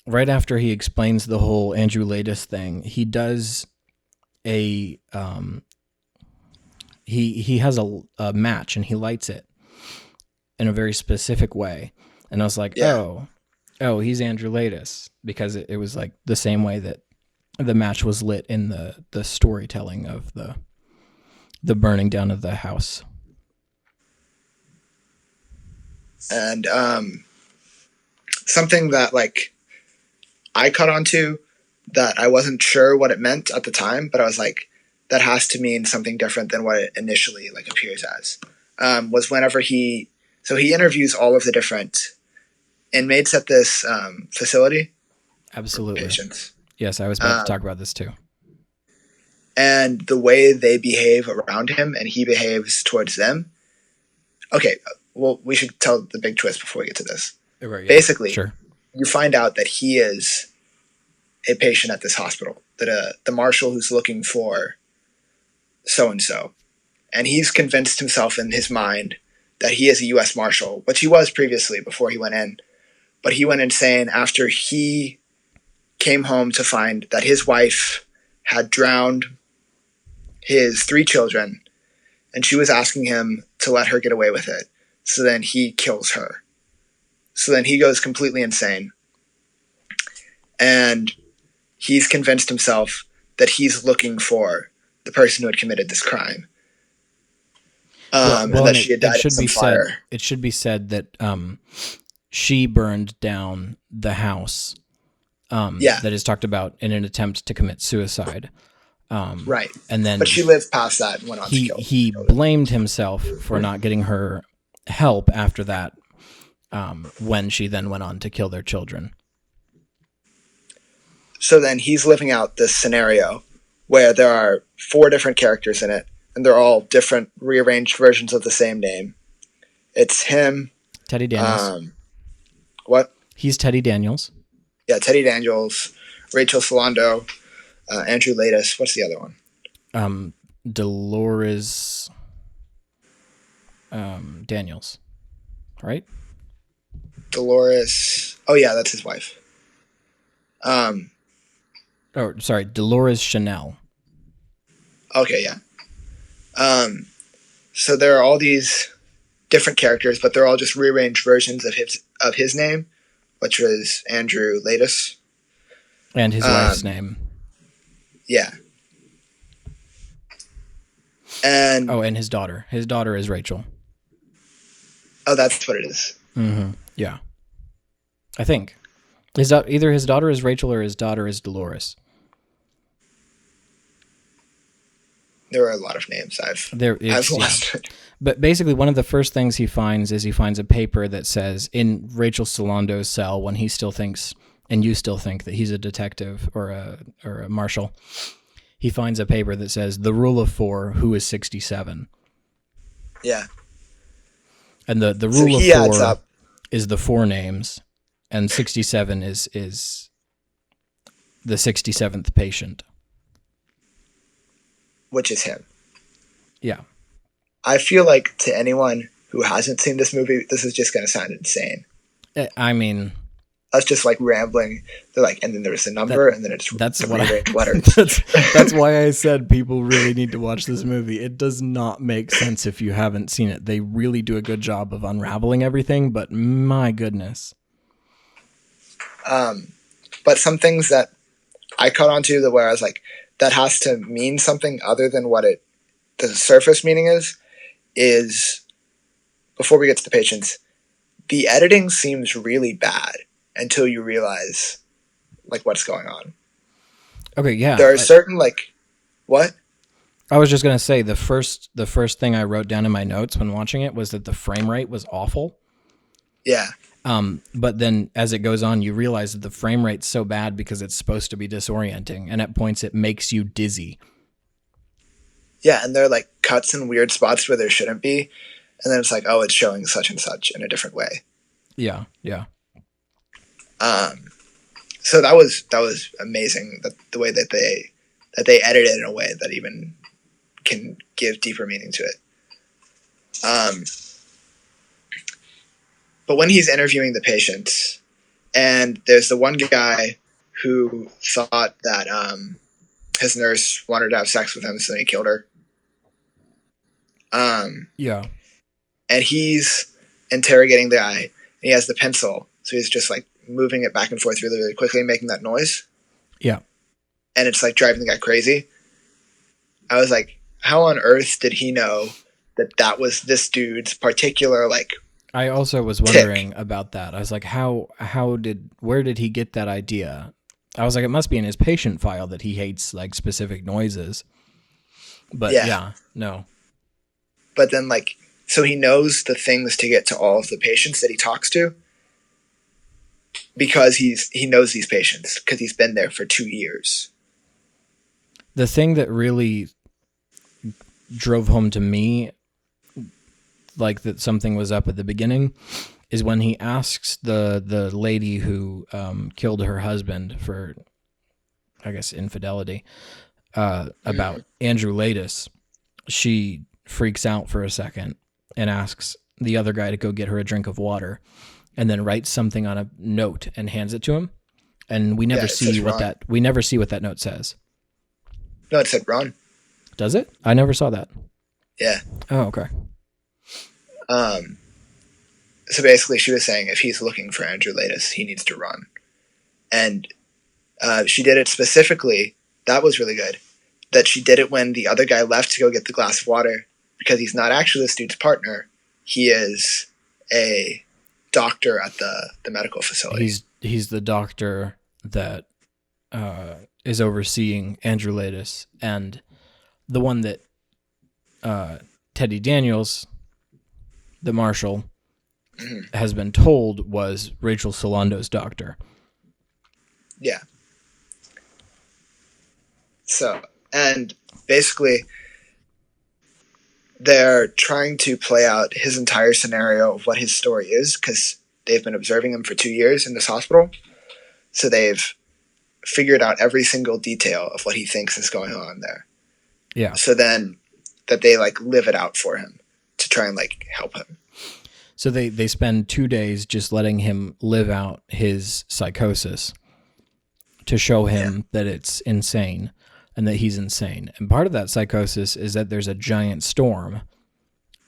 right after he explains the whole Andrew Latis thing, he does a, he has a match and he lights it in a very specific way. And I was like, oh, he's Andrew Latis, because it was like the same way that the match was lit in the storytelling of the burning down of the house. And something that like I caught on to that I wasn't sure what it meant at the time, but I was like, that has to mean something different than what it initially like appears as. Was whenever he interviews all of the different inmates at this facility. Absolutely. Patients. Yes, I was about to talk about this too. And the way they behave around him and he behaves towards them. Okay, well, we should tell the big twist before we get to this. Right, yeah. Basically, sure. You find out that he is a patient at this hospital, that the marshal who's looking for so-and-so. And he's convinced himself in his mind that he is a U.S. Marshal, which he was previously before he went in. But he went insane after he came home to find that his wife had drowned his 3 children and she was asking him to let her get away with it. So then he kills her. So then he goes completely insane. And he's convinced himself that he's looking for the person who had committed this crime. And that she had died in some fire. It should be said that she burned down the house that is talked about in an attempt to commit suicide. Right. And then, but she lived past that and went on to kill. He blamed himself for not getting her help after that, when she then went on to kill their children. So then he's living out this scenario where there are 4 different characters in it, and they're all different rearranged versions of the same name. It's him. Teddy Daniels. What? He's Teddy Daniels. Yeah, Teddy Daniels, Rachel Solando, Andrew Latis. What's the other one? Dolores Daniels, right? Dolores. Oh yeah, that's his wife. Dolores Chanel. Okay, yeah. So there are all these different characters, but they're all just rearranged versions of his name, which was Andrew Latis. And his wife's name. Yeah. And his daughter. His daughter is Rachel. Oh, that's what it is. Mm-hmm. Yeah. I think. Either his daughter is Rachel or his daughter is Dolores. There are a lot of names I've lost. Yeah. But basically, one of the first things he finds is a paper that says, in Rachel Solando's cell, when he still thinks, and you still think that he's a detective or a marshal, he finds a paper that says, the rule of 4, who is 67? Yeah. And the rule of 4 is the 4 names, and 67 is the 67th patient. Which is him. Yeah. I feel like to anyone who hasn't seen this movie, this is just going to sound insane. I mean, us just like rambling. They're like, and then there's a number, and then it's that's letters. That's why I said people really need to watch this movie. It does not make sense if you haven't seen it. They really do a good job of unraveling everything, but my goodness. But some things that I caught on to where I was like, that has to mean something other than what the surface meaning is before we get to the patients, the editing seems really bad until you realize like what's going on. Okay, yeah. There are certain what? I was just gonna say the first thing I wrote down in my notes when watching it was that the frame rate was awful. Yeah. But then as it goes on, you realize that the frame rate's so bad because it's supposed to be disorienting, and at points it makes you dizzy. Yeah, and there are like cuts in weird spots where there shouldn't be, and then it's like, oh, it's showing such and such in a different way. Yeah, yeah. So that was amazing, the way that they edit it in a way that even can give deeper meaning to it. But when he's interviewing the patients, and there's the one guy who thought that his nurse wanted to have sex with him, so then he killed her. Yeah. And he's interrogating the guy, and he has the pencil, so he's just like moving it back and forth really, really quickly, making that noise. Yeah. And it's like driving the guy crazy. I was like, how on earth did he know that was this dude's particular like... I also was wondering about that. I was like, where did he get that idea? I was like, it must be in his patient file that he hates like specific noises. But yeah no. But then like, so he knows the things to get to all of the patients that he talks to because he knows these patients because he's been there for 2 years. The thing that really drove home to me, like that something was up at the beginning, is when he asks the lady who killed her husband for, I guess, infidelity, about Andrew Latis. She freaks out for a second and asks the other guy to go get her a drink of water, and then writes something on a note and hands it to him. And we never see what that note says. No, it said run. Does it? I never saw that. Yeah. Oh, okay. Um, so basically, she was saying if he's looking for Andrew Latus, he needs to run. And she did it specifically. That was really good. That she did it when the other guy left to go get the glass of water, because he's not actually this dude's partner. He is a doctor at the medical facility. He's the doctor that is overseeing Andrew Latus, and the one that Teddy Daniels, the marshal, has been told was Rachel Solando's doctor. Yeah. So, and basically, they're trying to play out his entire scenario of what his story is, because they've been observing him for 2 years in this hospital. So they've figured out every single detail of what he thinks is going on there. Yeah. So then that they like live it out for him to try and like help him. So they spend 2 days just letting him live out his psychosis to show him that it's insane and that he's insane. And part of that psychosis is that there's a giant storm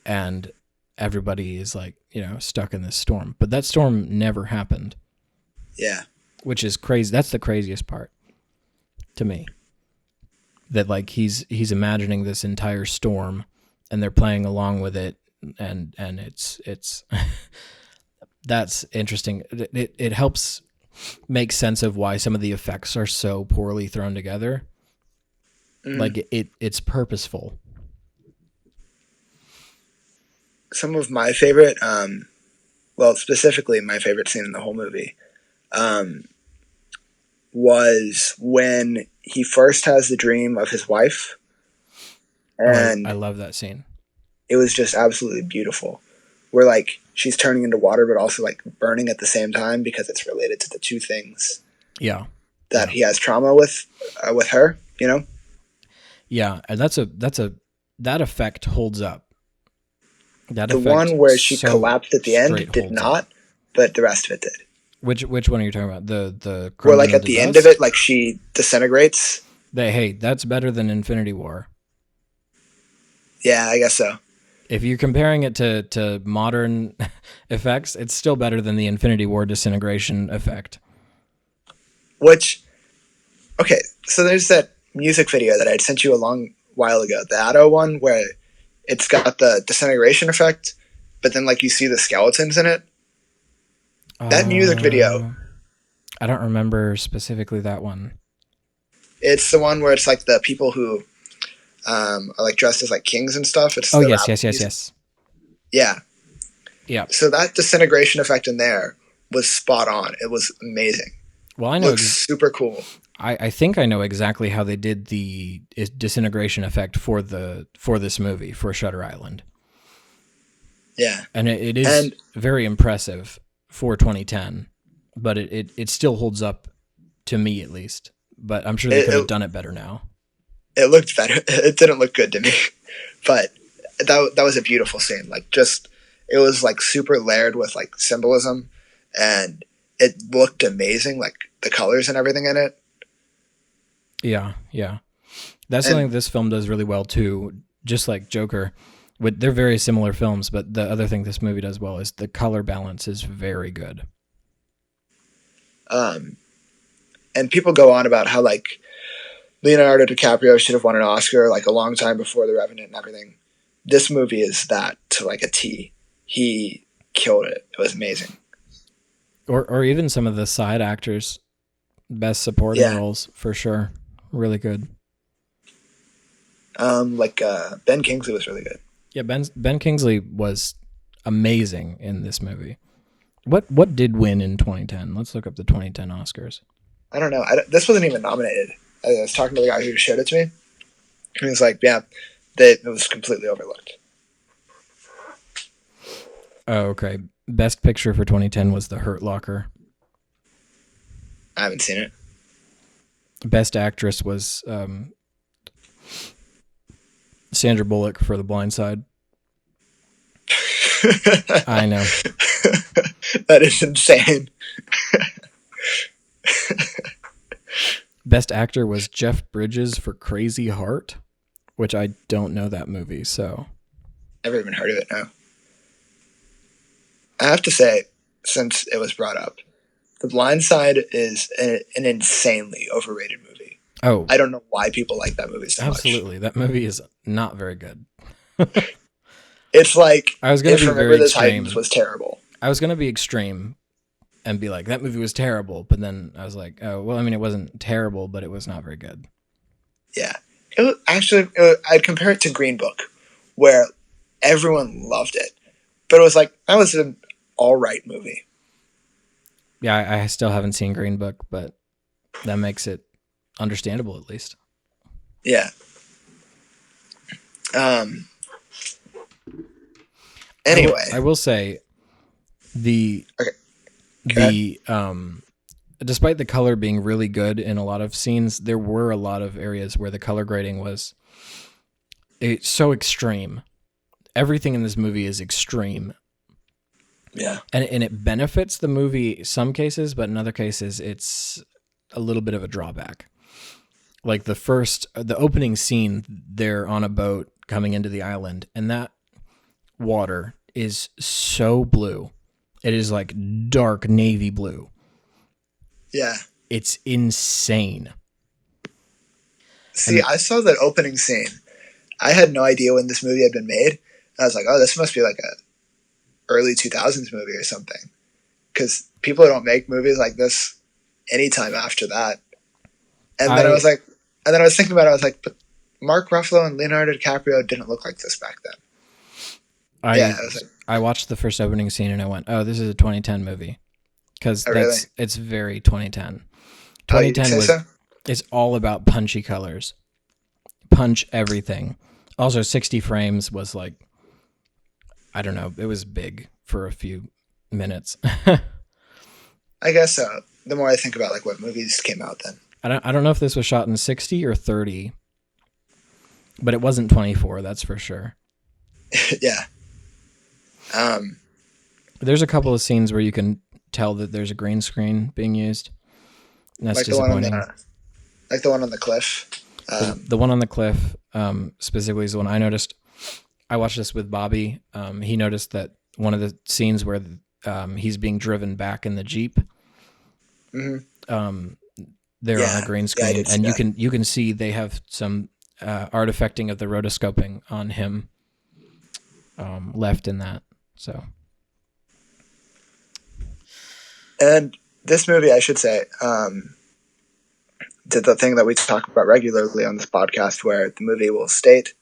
and everybody is like, stuck in this storm. But that storm never happened. Yeah. Which is crazy. That's the craziest part to me. That like he's imagining this entire storm and they're playing along with it, and it's that's interesting. It helps make sense of why some of the effects are so poorly thrown together. Like it's purposeful. Some of my favorite, well, specifically my favorite scene in the whole movie, was when he first has the dream of his wife, and I love that scene. It was just absolutely beautiful. Where like she's turning into water, but also like burning at the same time, because it's related to the two things. Yeah. That he has trauma with her, Yeah, and that effect holds up. The one where she collapsed at the end did not, but the rest of it did. Which one are you talking about? The where like at the end of it, like she disintegrates. That's better than Infinity War. Yeah, I guess so. If you're comparing it to modern effects, it's still better than the Infinity War disintegration effect. Okay, so there's that music video that I'd sent you a long while ago, the Addo one, where it's got the disintegration effect, but then like you see the skeletons in it. That music video. I don't remember specifically that one. It's the one where it's like the people who are like dressed as like kings and stuff. It's yes. Yeah. So that disintegration effect in there was spot on. It was amazing. Well, I know. Looks super cool. I think I know exactly how they did the disintegration effect for this movie, for Shutter Island. Yeah. And it is very impressive for 2010, but it still holds up to me at least. But I'm sure they could have done it better now. It looked better. It didn't look good to me, but that was a beautiful scene. Like it was like super layered with like symbolism, and it looked amazing. Like the colors and everything in it. Yeah. That's something this film does really well too. Just like Joker, they're very similar films, but the other thing this movie does well is the color balance is very good. And people go on about how like Leonardo DiCaprio should have won an Oscar like a long time before The Revenant and everything. This movie is that to like a T. He killed it. It was amazing. Or even some of the side actors, best supporting roles for sure. Really good. Ben Kingsley was really good. Yeah, Ben Kingsley was amazing in this movie. What did win in 2010? Let's look up the 2010 Oscars. I don't know. This wasn't even nominated. I was talking to the guy who showed it to me. And he was like, yeah, it was completely overlooked. Oh, okay. Best picture for 2010 was The Hurt Locker. I haven't seen it. Best actress was Sandra Bullock for The Blind Side. I know. That is insane. Best actor was Jeff Bridges for Crazy Heart, which I don't know that movie, so Never even heard of it. No. I have to say, since it was brought up, The Blind Side is an insanely overrated movie. Oh, I don't know why people like that movie so absolutely. much. That movie is not very good. It's like I was going to if be Remember very the Titans extreme. was terrible. I was going to be extreme and be like, that movie was terrible. But then I was like, oh, well, I mean, it wasn't terrible, but it was not very good. Yeah. I'd compare it to Green Book, where everyone loved it. But it was like, that was an all right movie. Yeah, I still haven't seen Green Book, but that makes it understandable at least. Yeah. Anyway. I will say the Okay. Despite the color being really good in a lot of scenes, there were a lot of areas where the color grading was so extreme. Everything in this movie is extreme. Yeah. And it benefits the movie some cases, but in other cases it's a little bit of a drawback. Like the opening scene, they're on a boat coming into the island, and that water is so blue. It is like dark navy blue. Yeah. It's insane. See, I saw that opening scene. I had no idea when this movie had been made. I was like, oh, this must be like a early 2000s movie or something. Because people don't make movies like this anytime after that. And then I was like, and then I was thinking about it, I was like, but Mark Ruffalo and Leonardo DiCaprio didn't look like this back then. I watched the first opening scene and I went, oh, this is a 2010 movie. Because it's very 2010. 2010 it's all about punchy colors. Punch everything. Also, 60 frames was like, I don't know, it was big for a few minutes. I guess so. The more I think about like what movies came out then. I don't know if this was shot in 60 or 30, but it wasn't 24, that's for sure. Yeah. There's a couple of scenes where you can tell that there's a green screen being used. And that's like disappointing. Like the one on the cliff. The one on the cliff specifically is the one I noticed. I watched this with Bobby. He noticed that one of the scenes where he's being driven back in the Jeep, they're on a green screen, and you can see they have some artifacting of the rotoscoping on him left in that. So, and this movie, I should say, did the thing that we talk about regularly on this podcast, where the movie will state,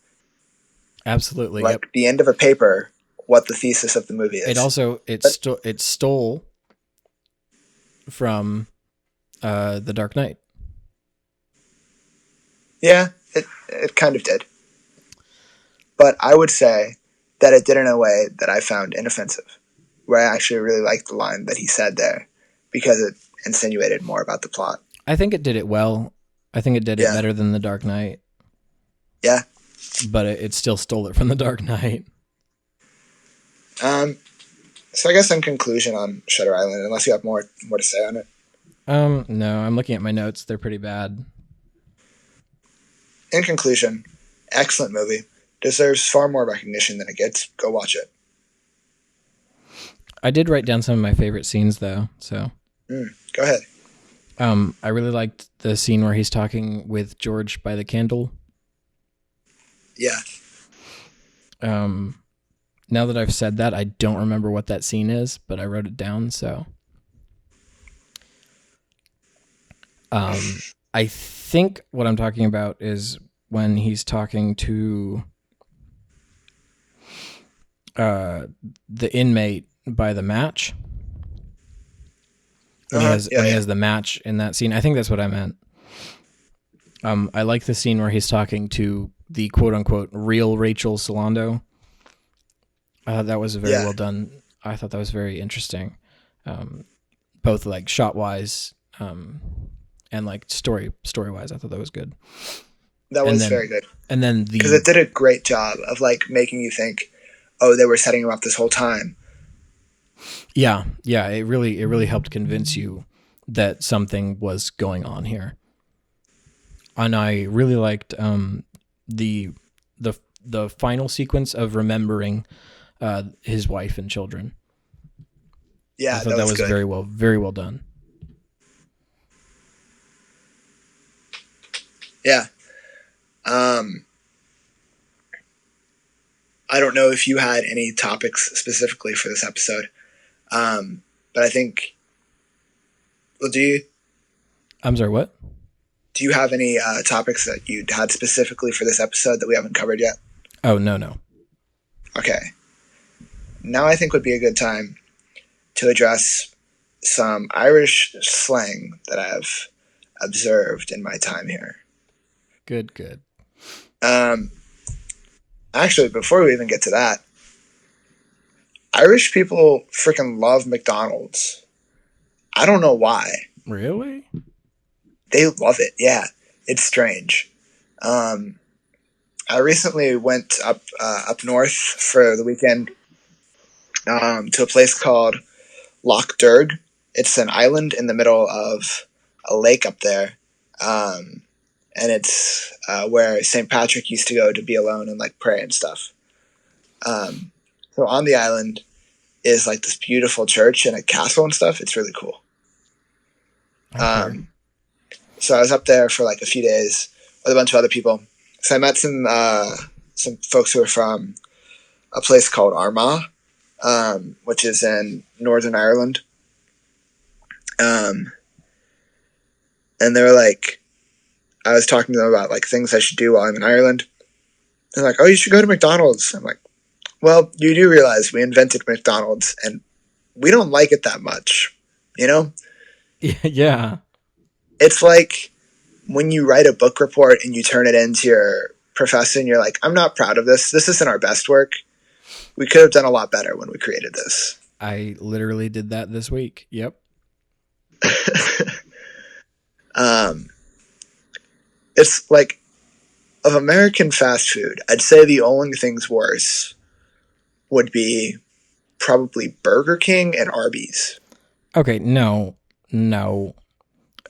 absolutely, like the end of a paper, what the thesis of the movie is. It also it stole from The Dark Knight. Yeah, it kind of did. But I would say that it did in a way that I found inoffensive, where I actually really liked the line that he said there, because it insinuated more about the plot. I think it did it well. I think it did it better than The Dark Knight. Yeah. But it still stole it from The Dark Knight. So I guess in conclusion on Shutter Island, unless you have more to say on it. No, I'm looking at my notes. They're pretty bad. In conclusion, excellent movie. Deserves far more recognition than it gets. Go watch it. I did write down some of my favorite scenes, though. So go ahead. I really liked the scene where he's talking with George by the candle. Yeah. Now that I've said that, I don't remember what that scene is, but I wrote it down, so. I think what I'm talking about is when he's talking to the inmate by the match. When he has the match in that scene. I think that's what I meant. I like the scene where he's talking to the quote-unquote real Rachel Solando. That was very well done. I thought that was very interesting. Both like shot-wise and like story-wise. I thought that was good. That was very good. And then because it did a great job of like making you think, oh, they were setting him up this whole time. Yeah. It really helped convince you that something was going on here. And I really liked the the final sequence of remembering his wife and children. Yeah, I thought that was good. very well done. Yeah. I don't know if you had any topics specifically for this episode, but I think. Well, I'm sorry, what? do you have any topics that you had specifically for this episode that we haven't covered yet? Oh, no. Okay. Now I think would be a good time to address some Irish slang that I've observed in my time here. Good. Actually, before we even get to that, Irish people freaking love McDonald's. I don't know why. Really? They love it. Yeah, it's strange. I recently went up north for the weekend to a place called Loch Derg. It's an island in the middle of a lake up there, and it's where St. Patrick used to go to be alone and like pray and stuff. So on the island is like this beautiful church and a castle and stuff. It's really cool. Okay. So I was up there for like a few days with a bunch of other people. So I met some folks who are from a place called Armagh, which is in Northern Ireland. And they were like, I was talking to them about like things I should do while I'm in Ireland. They're like, oh, you should go to McDonald's. I'm like, well, you do realize we invented McDonald's and we don't like it that much, you know? Yeah. It's like when you write a book report and you turn it into your professor and you're like, I'm not proud of this. This isn't our best work. We could have done a lot better when we created this. I literally did that this week. Yep. It's like, of American fast food, I'd say the only things worse would be probably Burger King and Arby's. Okay, no.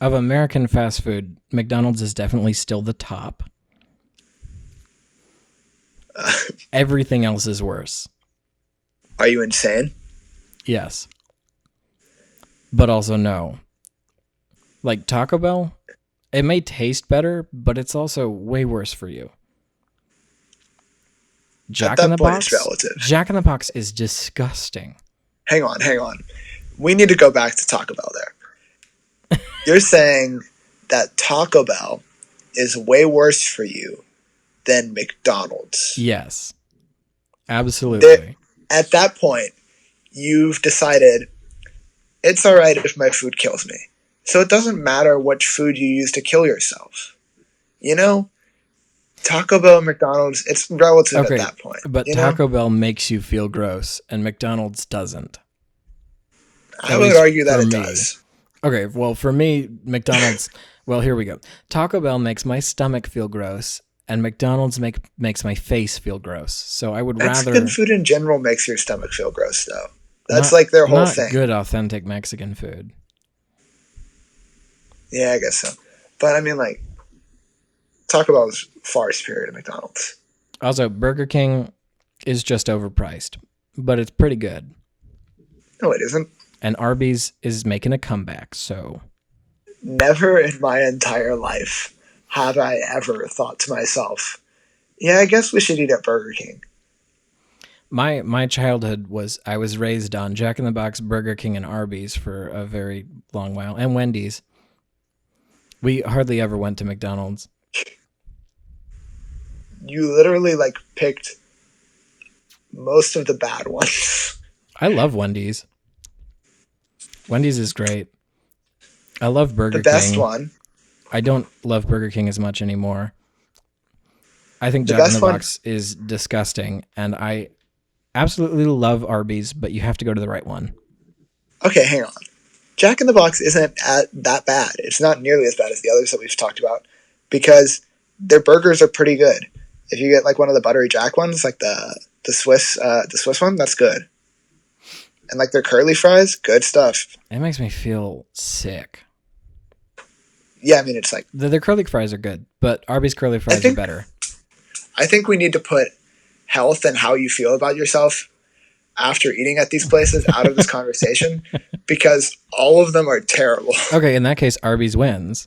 Of American fast food, McDonald's is definitely still the top. Everything else is worse. Are you insane? Yes. But also no. Like Taco Bell, it may taste better, but it's also way worse for you. Jack in the Box? It's relative. Jack in the Box is disgusting. Hang on. We need to go back to Taco Bell there. You're saying that Taco Bell is way worse for you than McDonald's. Yes. Absolutely. At that point, you've decided it's all right if my food kills me. So it doesn't matter what food you use to kill yourself. You know? Taco Bell and McDonald's, it's relative at that point. But Taco Bell makes you feel gross, and McDonald's doesn't. I would argue that it does. Okay, well, for me, McDonald's... well, here we go. Taco Bell makes my stomach feel gross, and McDonald's makes my face feel gross. So I would rather... Mexican food in general makes your stomach feel gross, though. That's like their whole thing. Not good, authentic Mexican food. Yeah, I guess so. But I mean, like, Taco Bell is far superior to McDonald's. Also, Burger King is just overpriced, but it's pretty good. No, it isn't. And Arby's is making a comeback, so... Never in my entire life have I ever thought to myself, yeah, I guess we should eat at Burger King. My childhood was, I was raised on Jack in the Box, Burger King, and Arby's for a very long while, and Wendy's. We hardly ever went to McDonald's. You literally, like, picked most of the bad ones. I love Wendy's. Wendy's is great. I love Burger King. The best one. I don't love Burger King as much anymore. I think Jack in the Box is disgusting, and I absolutely love Arby's, but you have to go to the right one. Okay, hang on. Jack in the Box isn't that bad. It's not nearly as bad as the others that we've talked about, because their burgers are pretty good. If you get like one of the buttery Jack ones, like the Swiss one, that's good. And like their curly fries, good stuff. It makes me feel sick. Yeah, I mean, it's like... Their curly fries are good, but Arby's curly fries are better. I think we need to put health and how you feel about yourself after eating at these places out of this conversation, because all of them are terrible. Okay, in that case, Arby's wins.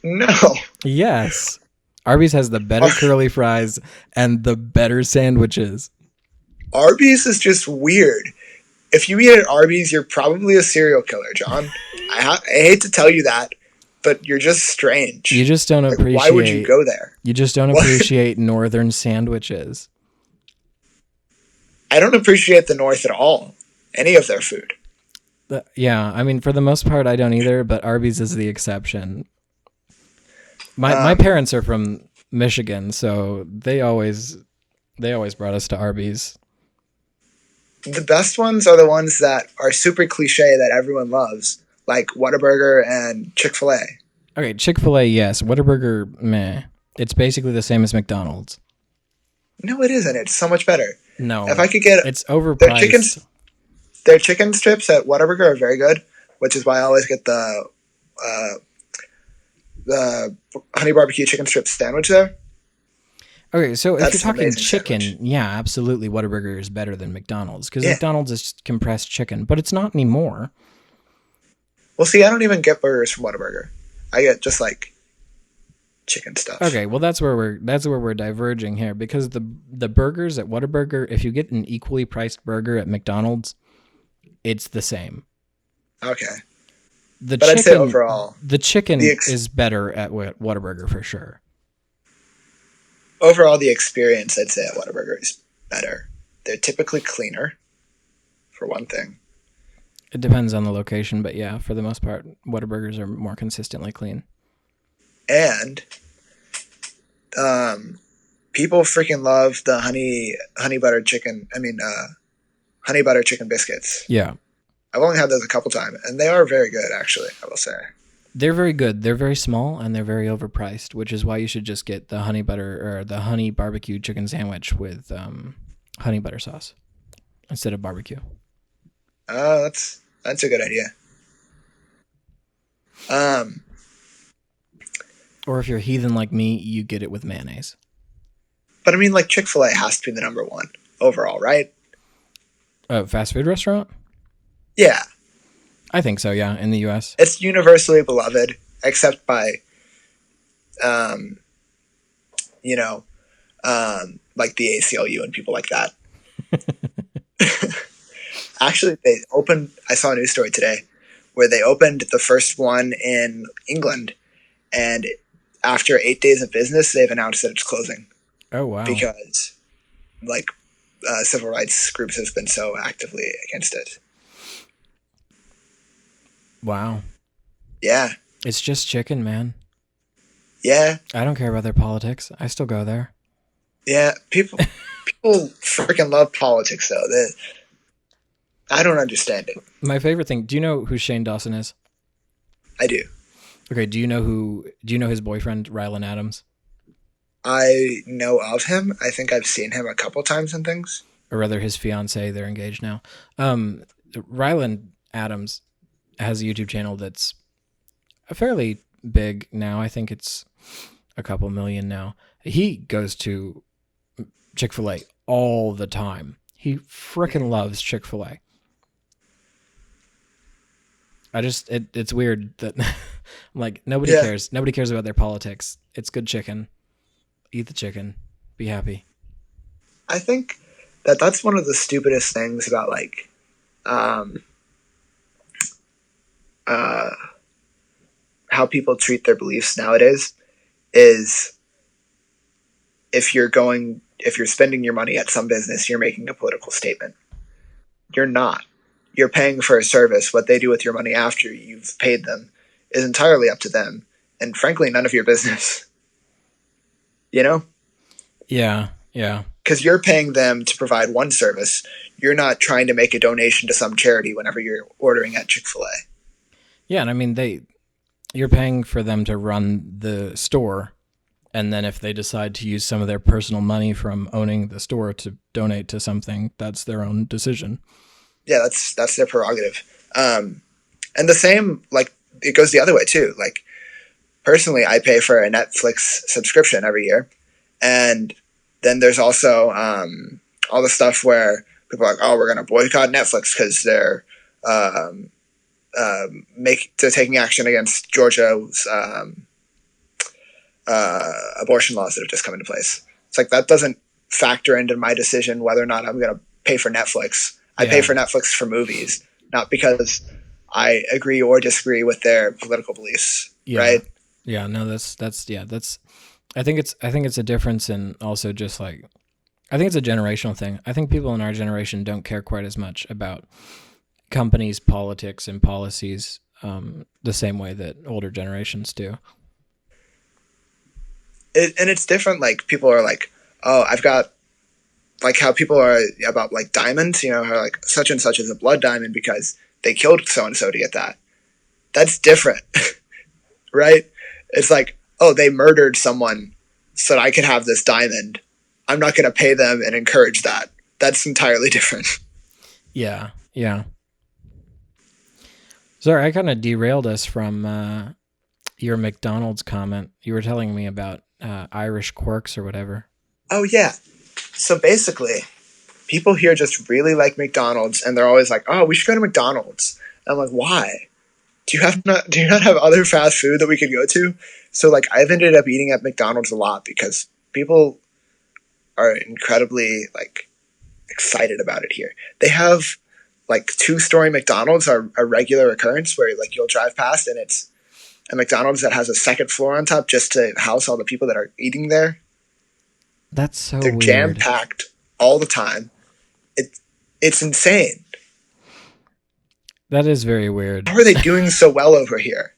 No. Yes. Arby's has the better curly fries and the better sandwiches. Arby's is just weird. If you eat at Arby's, you're probably a serial killer, John. I hate to tell you that, but you're just strange. You just don't appreciate. Why would you go there? You just don't appreciate northern sandwiches. I don't appreciate the North at all. Any of their food. Yeah, I mean, for the most part, I don't either. But Arby's is the exception. My parents are from Michigan, so they always brought us to Arby's. The best ones are the ones that are super cliche that everyone loves, like Whataburger and Chick-fil-A. Okay, Chick-fil-A, yes. Whataburger, meh. It's basically the same as McDonald's. No, it isn't. It's so much better. No. If I could get... It's overpriced. Their chicken strips at Whataburger are very good, which is why I always get the honey barbecue chicken strip sandwich there. Okay, so That's if you're talking chicken, sandwich. yeah, absolutely, Whataburger is better than McDonald's, because McDonald's is compressed chicken, but it's not anymore. Well, see, I don't even get burgers from Whataburger. I get just like chicken stuff. Okay, well that's where we're diverging here, because the burgers at Whataburger, if you get an equally priced burger at McDonald's, it's the same. Okay. But I'd say overall, the chicken is better at Whataburger for sure. Overall, the experience, I'd say, at Whataburger is better. They're typically cleaner, for one thing. It depends on the location, but yeah, for the most part, Whataburgers are more consistently clean. And people freaking love the honey butter chicken. Honey butter chicken biscuits. Yeah. I've only had those a couple times, and they are very good, actually, I will say. They're very good. They're very small, and they're very overpriced, which is why you should just get the honey butter or the honey barbecue chicken sandwich with honey butter sauce instead of barbecue. That's a good idea. Or if you're a heathen like me, you get it with mayonnaise. But I mean, like, Chick-fil-A has to be the number one overall, right? Fast food restaurant? Yeah. I think so, yeah, in the U.S. It's universally beloved, except by, like the ACLU and people like that. Actually, I saw a news story today where they opened the first one in England, and after 8 days of business, they've announced that it's closing. Oh, wow. Because, like, civil rights groups have been so actively against it. Wow. Yeah. It's just chicken, man. Yeah. I don't care about their politics. I still go there. Yeah. People freaking love politics, though. I don't understand it. My favorite thing, do you know who Shane Dawson is? I do. Okay, do you know his boyfriend, Rylan Adams? I know of him. I think I've seen him a couple times in things. Or rather, his fiance. They're engaged now. Rylan Adams has a YouTube channel that's fairly big now. I think it's a couple million now. He goes to Chick-fil-A all the time. He frickin' loves Chick-fil-A. It's weird that like nobody cares. Nobody cares about their politics. It's good chicken. Eat the chicken. Be happy. I think that's one of the stupidest things about like how people treat their beliefs nowadays is if you're spending your money at some business, you're making a political statement. You're not. You're paying for a service. What they do with your money after you've paid them is entirely up to them. And frankly, none of your business. You know? Yeah, yeah. Because you're paying them to provide one service. You're not trying to make a donation to some charity whenever you're ordering at Chick-fil-A. Yeah, and I mean, you're paying for them to run the store, and then if they decide to use some of their personal money from owning the store to donate to something, that's their own decision. Yeah, that's their prerogative. And the same, like, it goes the other way too. Like, personally, I pay for a Netflix subscription every year, and Then there's also all the stuff where people are like, oh, we're going to boycott Netflix because um, they're taking action against Georgia's abortion laws that have just come into place. It's like that doesn't factor into my decision whether or not I'm going to pay for Netflix. I pay Yeah. for Netflix for movies, not because I agree or disagree with their political beliefs. Yeah. Right? Yeah. No, that's I think it's a difference in also just like, I think it's a generational thing. I think people in our generation don't care quite as much about companies, politics, and policies the same way that older generations do. And it's different. Like people are like, oh, I've got like how people are about like diamonds. You know, how like such and such is a blood diamond because they killed so and so to get that. That's different, right? It's like, oh, they murdered someone so that I could have this diamond. I'm not going to pay them and encourage that. That's entirely different. Yeah. Yeah. Sorry, I kind of derailed us from your McDonald's comment. You were telling me about Irish quirks or whatever. Oh yeah. So basically, people here just really like McDonald's, and they're always like, "Oh, we should go to McDonald's." And I'm like, "Why? Do you not have other fast food that we could go to?" So like, I've ended up eating at McDonald's a lot because people are incredibly like excited about it here. They have like two-story McDonald's are a regular occurrence where like you'll drive past and it's a McDonald's that has a second floor on top just to house all the people that are eating there. That's so They're jam weird. packed all the time. It, it's insane. That is very weird. How are they doing so well over here?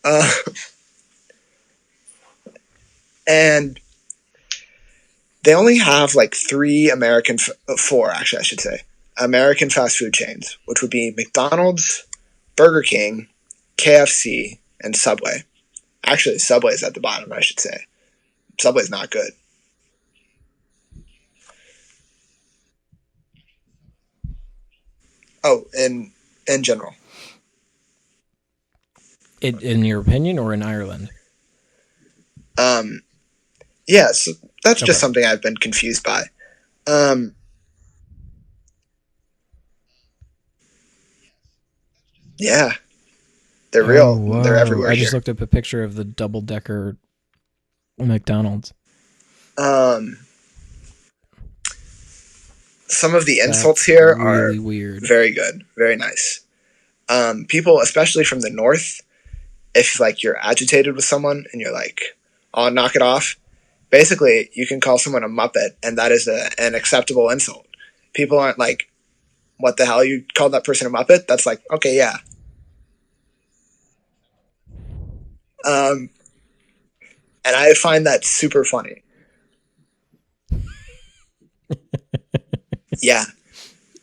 Uh, and they only have like four actually, I should say, American fast food chains, which would be McDonald's, Burger King, KFC, and Subway. Actually, Subway's at the bottom, I should say. Subway's not good. Oh, in general. In your opinion, or in Ireland? Um, yeah, so that's just Okay. something I've been confused by. Um, yeah, they're Oh, real. They're whoa. everywhere I just here. looked up a picture of the double decker McDonald's. Um, some of the insults That's here are really weird. very good, very nice. People, especially from the north, if like you're agitated with someone and you're like, "Oh, knock it off," basically you can call someone a muppet, and that is an acceptable insult. People aren't like, "What the hell? You called that person a muppet?" That's like, okay, yeah. Um, and I find that super funny. Yeah,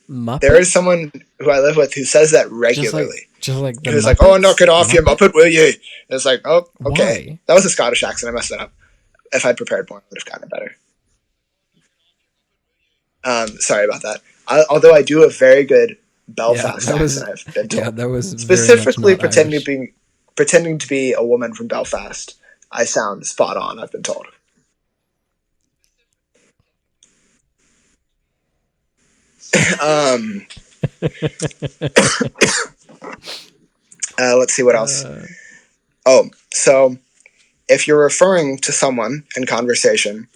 there Muppet? is someone who I live with who says that Just like regularly. just like the Who's like, "Oh, knock Muppets? it off, you Muppet? muppet, will you?" And it's like, "Oh, okay." Why? That was a Scottish accent. I messed that up. If I'd prepared more, I would have gotten it better. Sorry about that. Although I do a very good Yeah, Belfast that was accent, I've been yeah, told. that was very much Specifically, not Irish. pretending to be a woman from Belfast, I sound spot on. I've been told. Um, let's see what else. uh, Oh, so if you're referring to someone in conversation,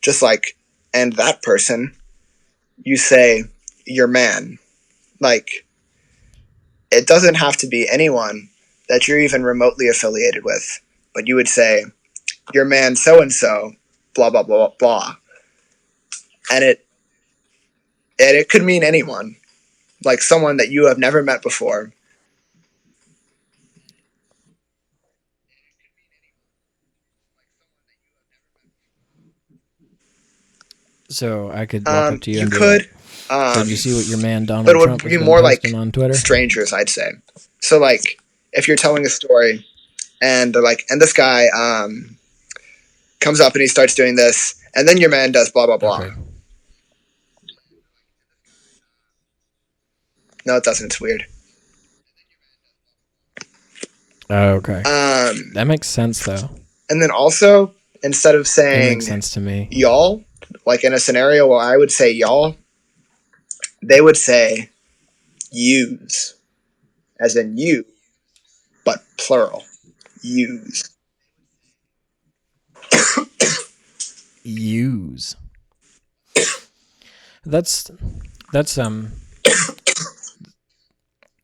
just like and that person, you say your man. Like it doesn't have to be anyone that you're even remotely affiliated with, but you would say your man so and so, blah blah blah blah, and it could mean anyone, like someone that you have never met before. so I could walk up to you You and be like, could, "So did you um, see what your man but Donald it would Trump has be been more posting like on Twitter?" strangers, I'd say. So like if you're telling a story and they're like, and this guy comes up and he starts doing this, and then your man does blah blah blah. Okay. No, it doesn't. It's weird. Okay. Um, That makes sense though. and then also instead of It saying makes sense to me. y'all, like in a scenario where I would say y'all, they would say use, as in you, but plural. Use. Use. That's that's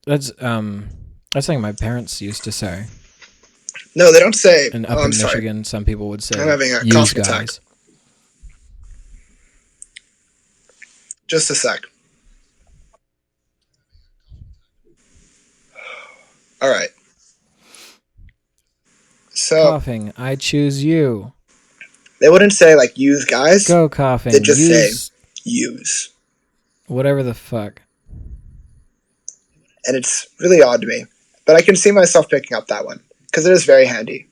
that's something my parents used to say. No, they don't say. And Oh, up I'm in sorry. Michigan, some people would say I'm having a use coughing attack. guys. Just a sec. All right. So Coughing, I choose you. they wouldn't say like use guys. Go coughing. They'd just say Use use. whatever the fuck. And it's really odd to me. But I can see myself picking up that one because it is very handy.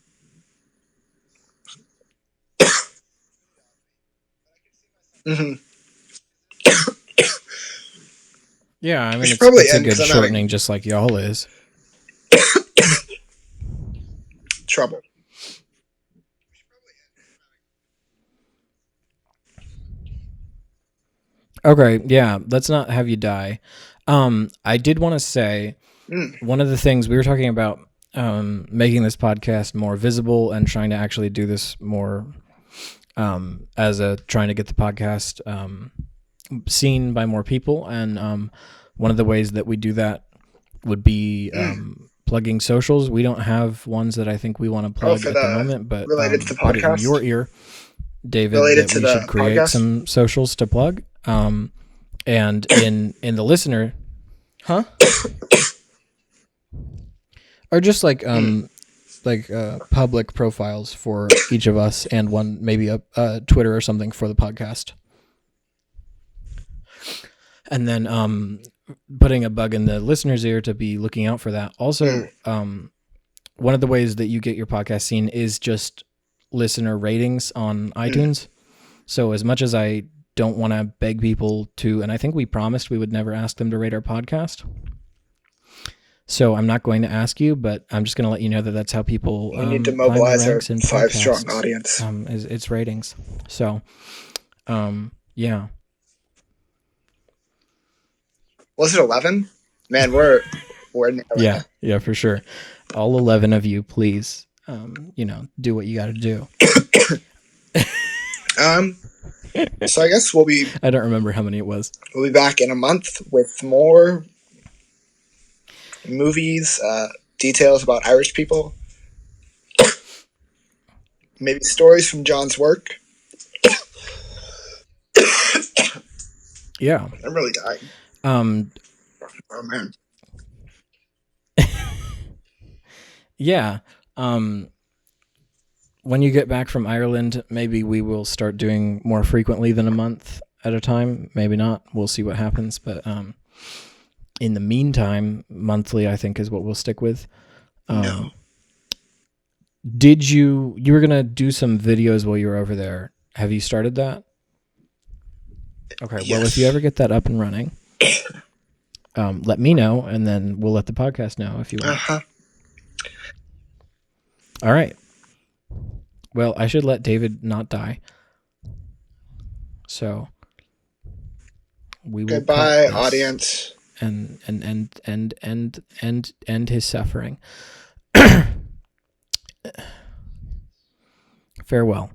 Mm-hmm. Yeah, I We mean should probably it's a end good because I'm shortening, having just like y'all is. trouble. Okay, yeah, let's not have you die. I did want to say one of the things we were talking about, making this podcast more visible and trying to actually do this more as a trying to get the podcast seen by more people. And one of the ways that we do that would be plugging socials. We don't have ones that I think we want to plug for at the the moment, but related to the put it in podcast? your ear, David, Related that to we the should create podcast? some socials to plug. And in the listener, huh? Or just like public profiles for each of us, and one maybe a Twitter or something for the podcast. And then putting a bug in the listener's ear to be looking out for that. Also, one of the ways that you get your podcast seen is just listener ratings on iTunes. So as much as I don't want to beg people to, and I think we promised we would never ask them to rate our podcast. So I'm not going to ask you, but I'm just going to let you know that that's how people We need to climb the mobilize our ranks in 5-strong podcasts, audience. it's ratings. So, yeah. Was it 11? Man, we're in there. Yeah, for sure. All 11 of you, please, do what you got to do. So I guess I don't remember how many it was. We'll be back in a month with more movies, details about Irish people, maybe stories from John's work. Yeah. I'm really dying. Oh man. Yeah. When you get back from Ireland, maybe we will start doing more frequently than a month at a time. Maybe not. We'll see what happens. But in the meantime, monthly, I think, is what we'll stick with. No. Did you were going to do some videos while you were over there. Have you started that? Okay. Yes. Well, if you ever get that up and running, let me know, and then we'll let the podcast know if you want. Uh-huh. All right. Well, I should let David not die. So we will Goodbye, audience. And end his suffering. Farewell.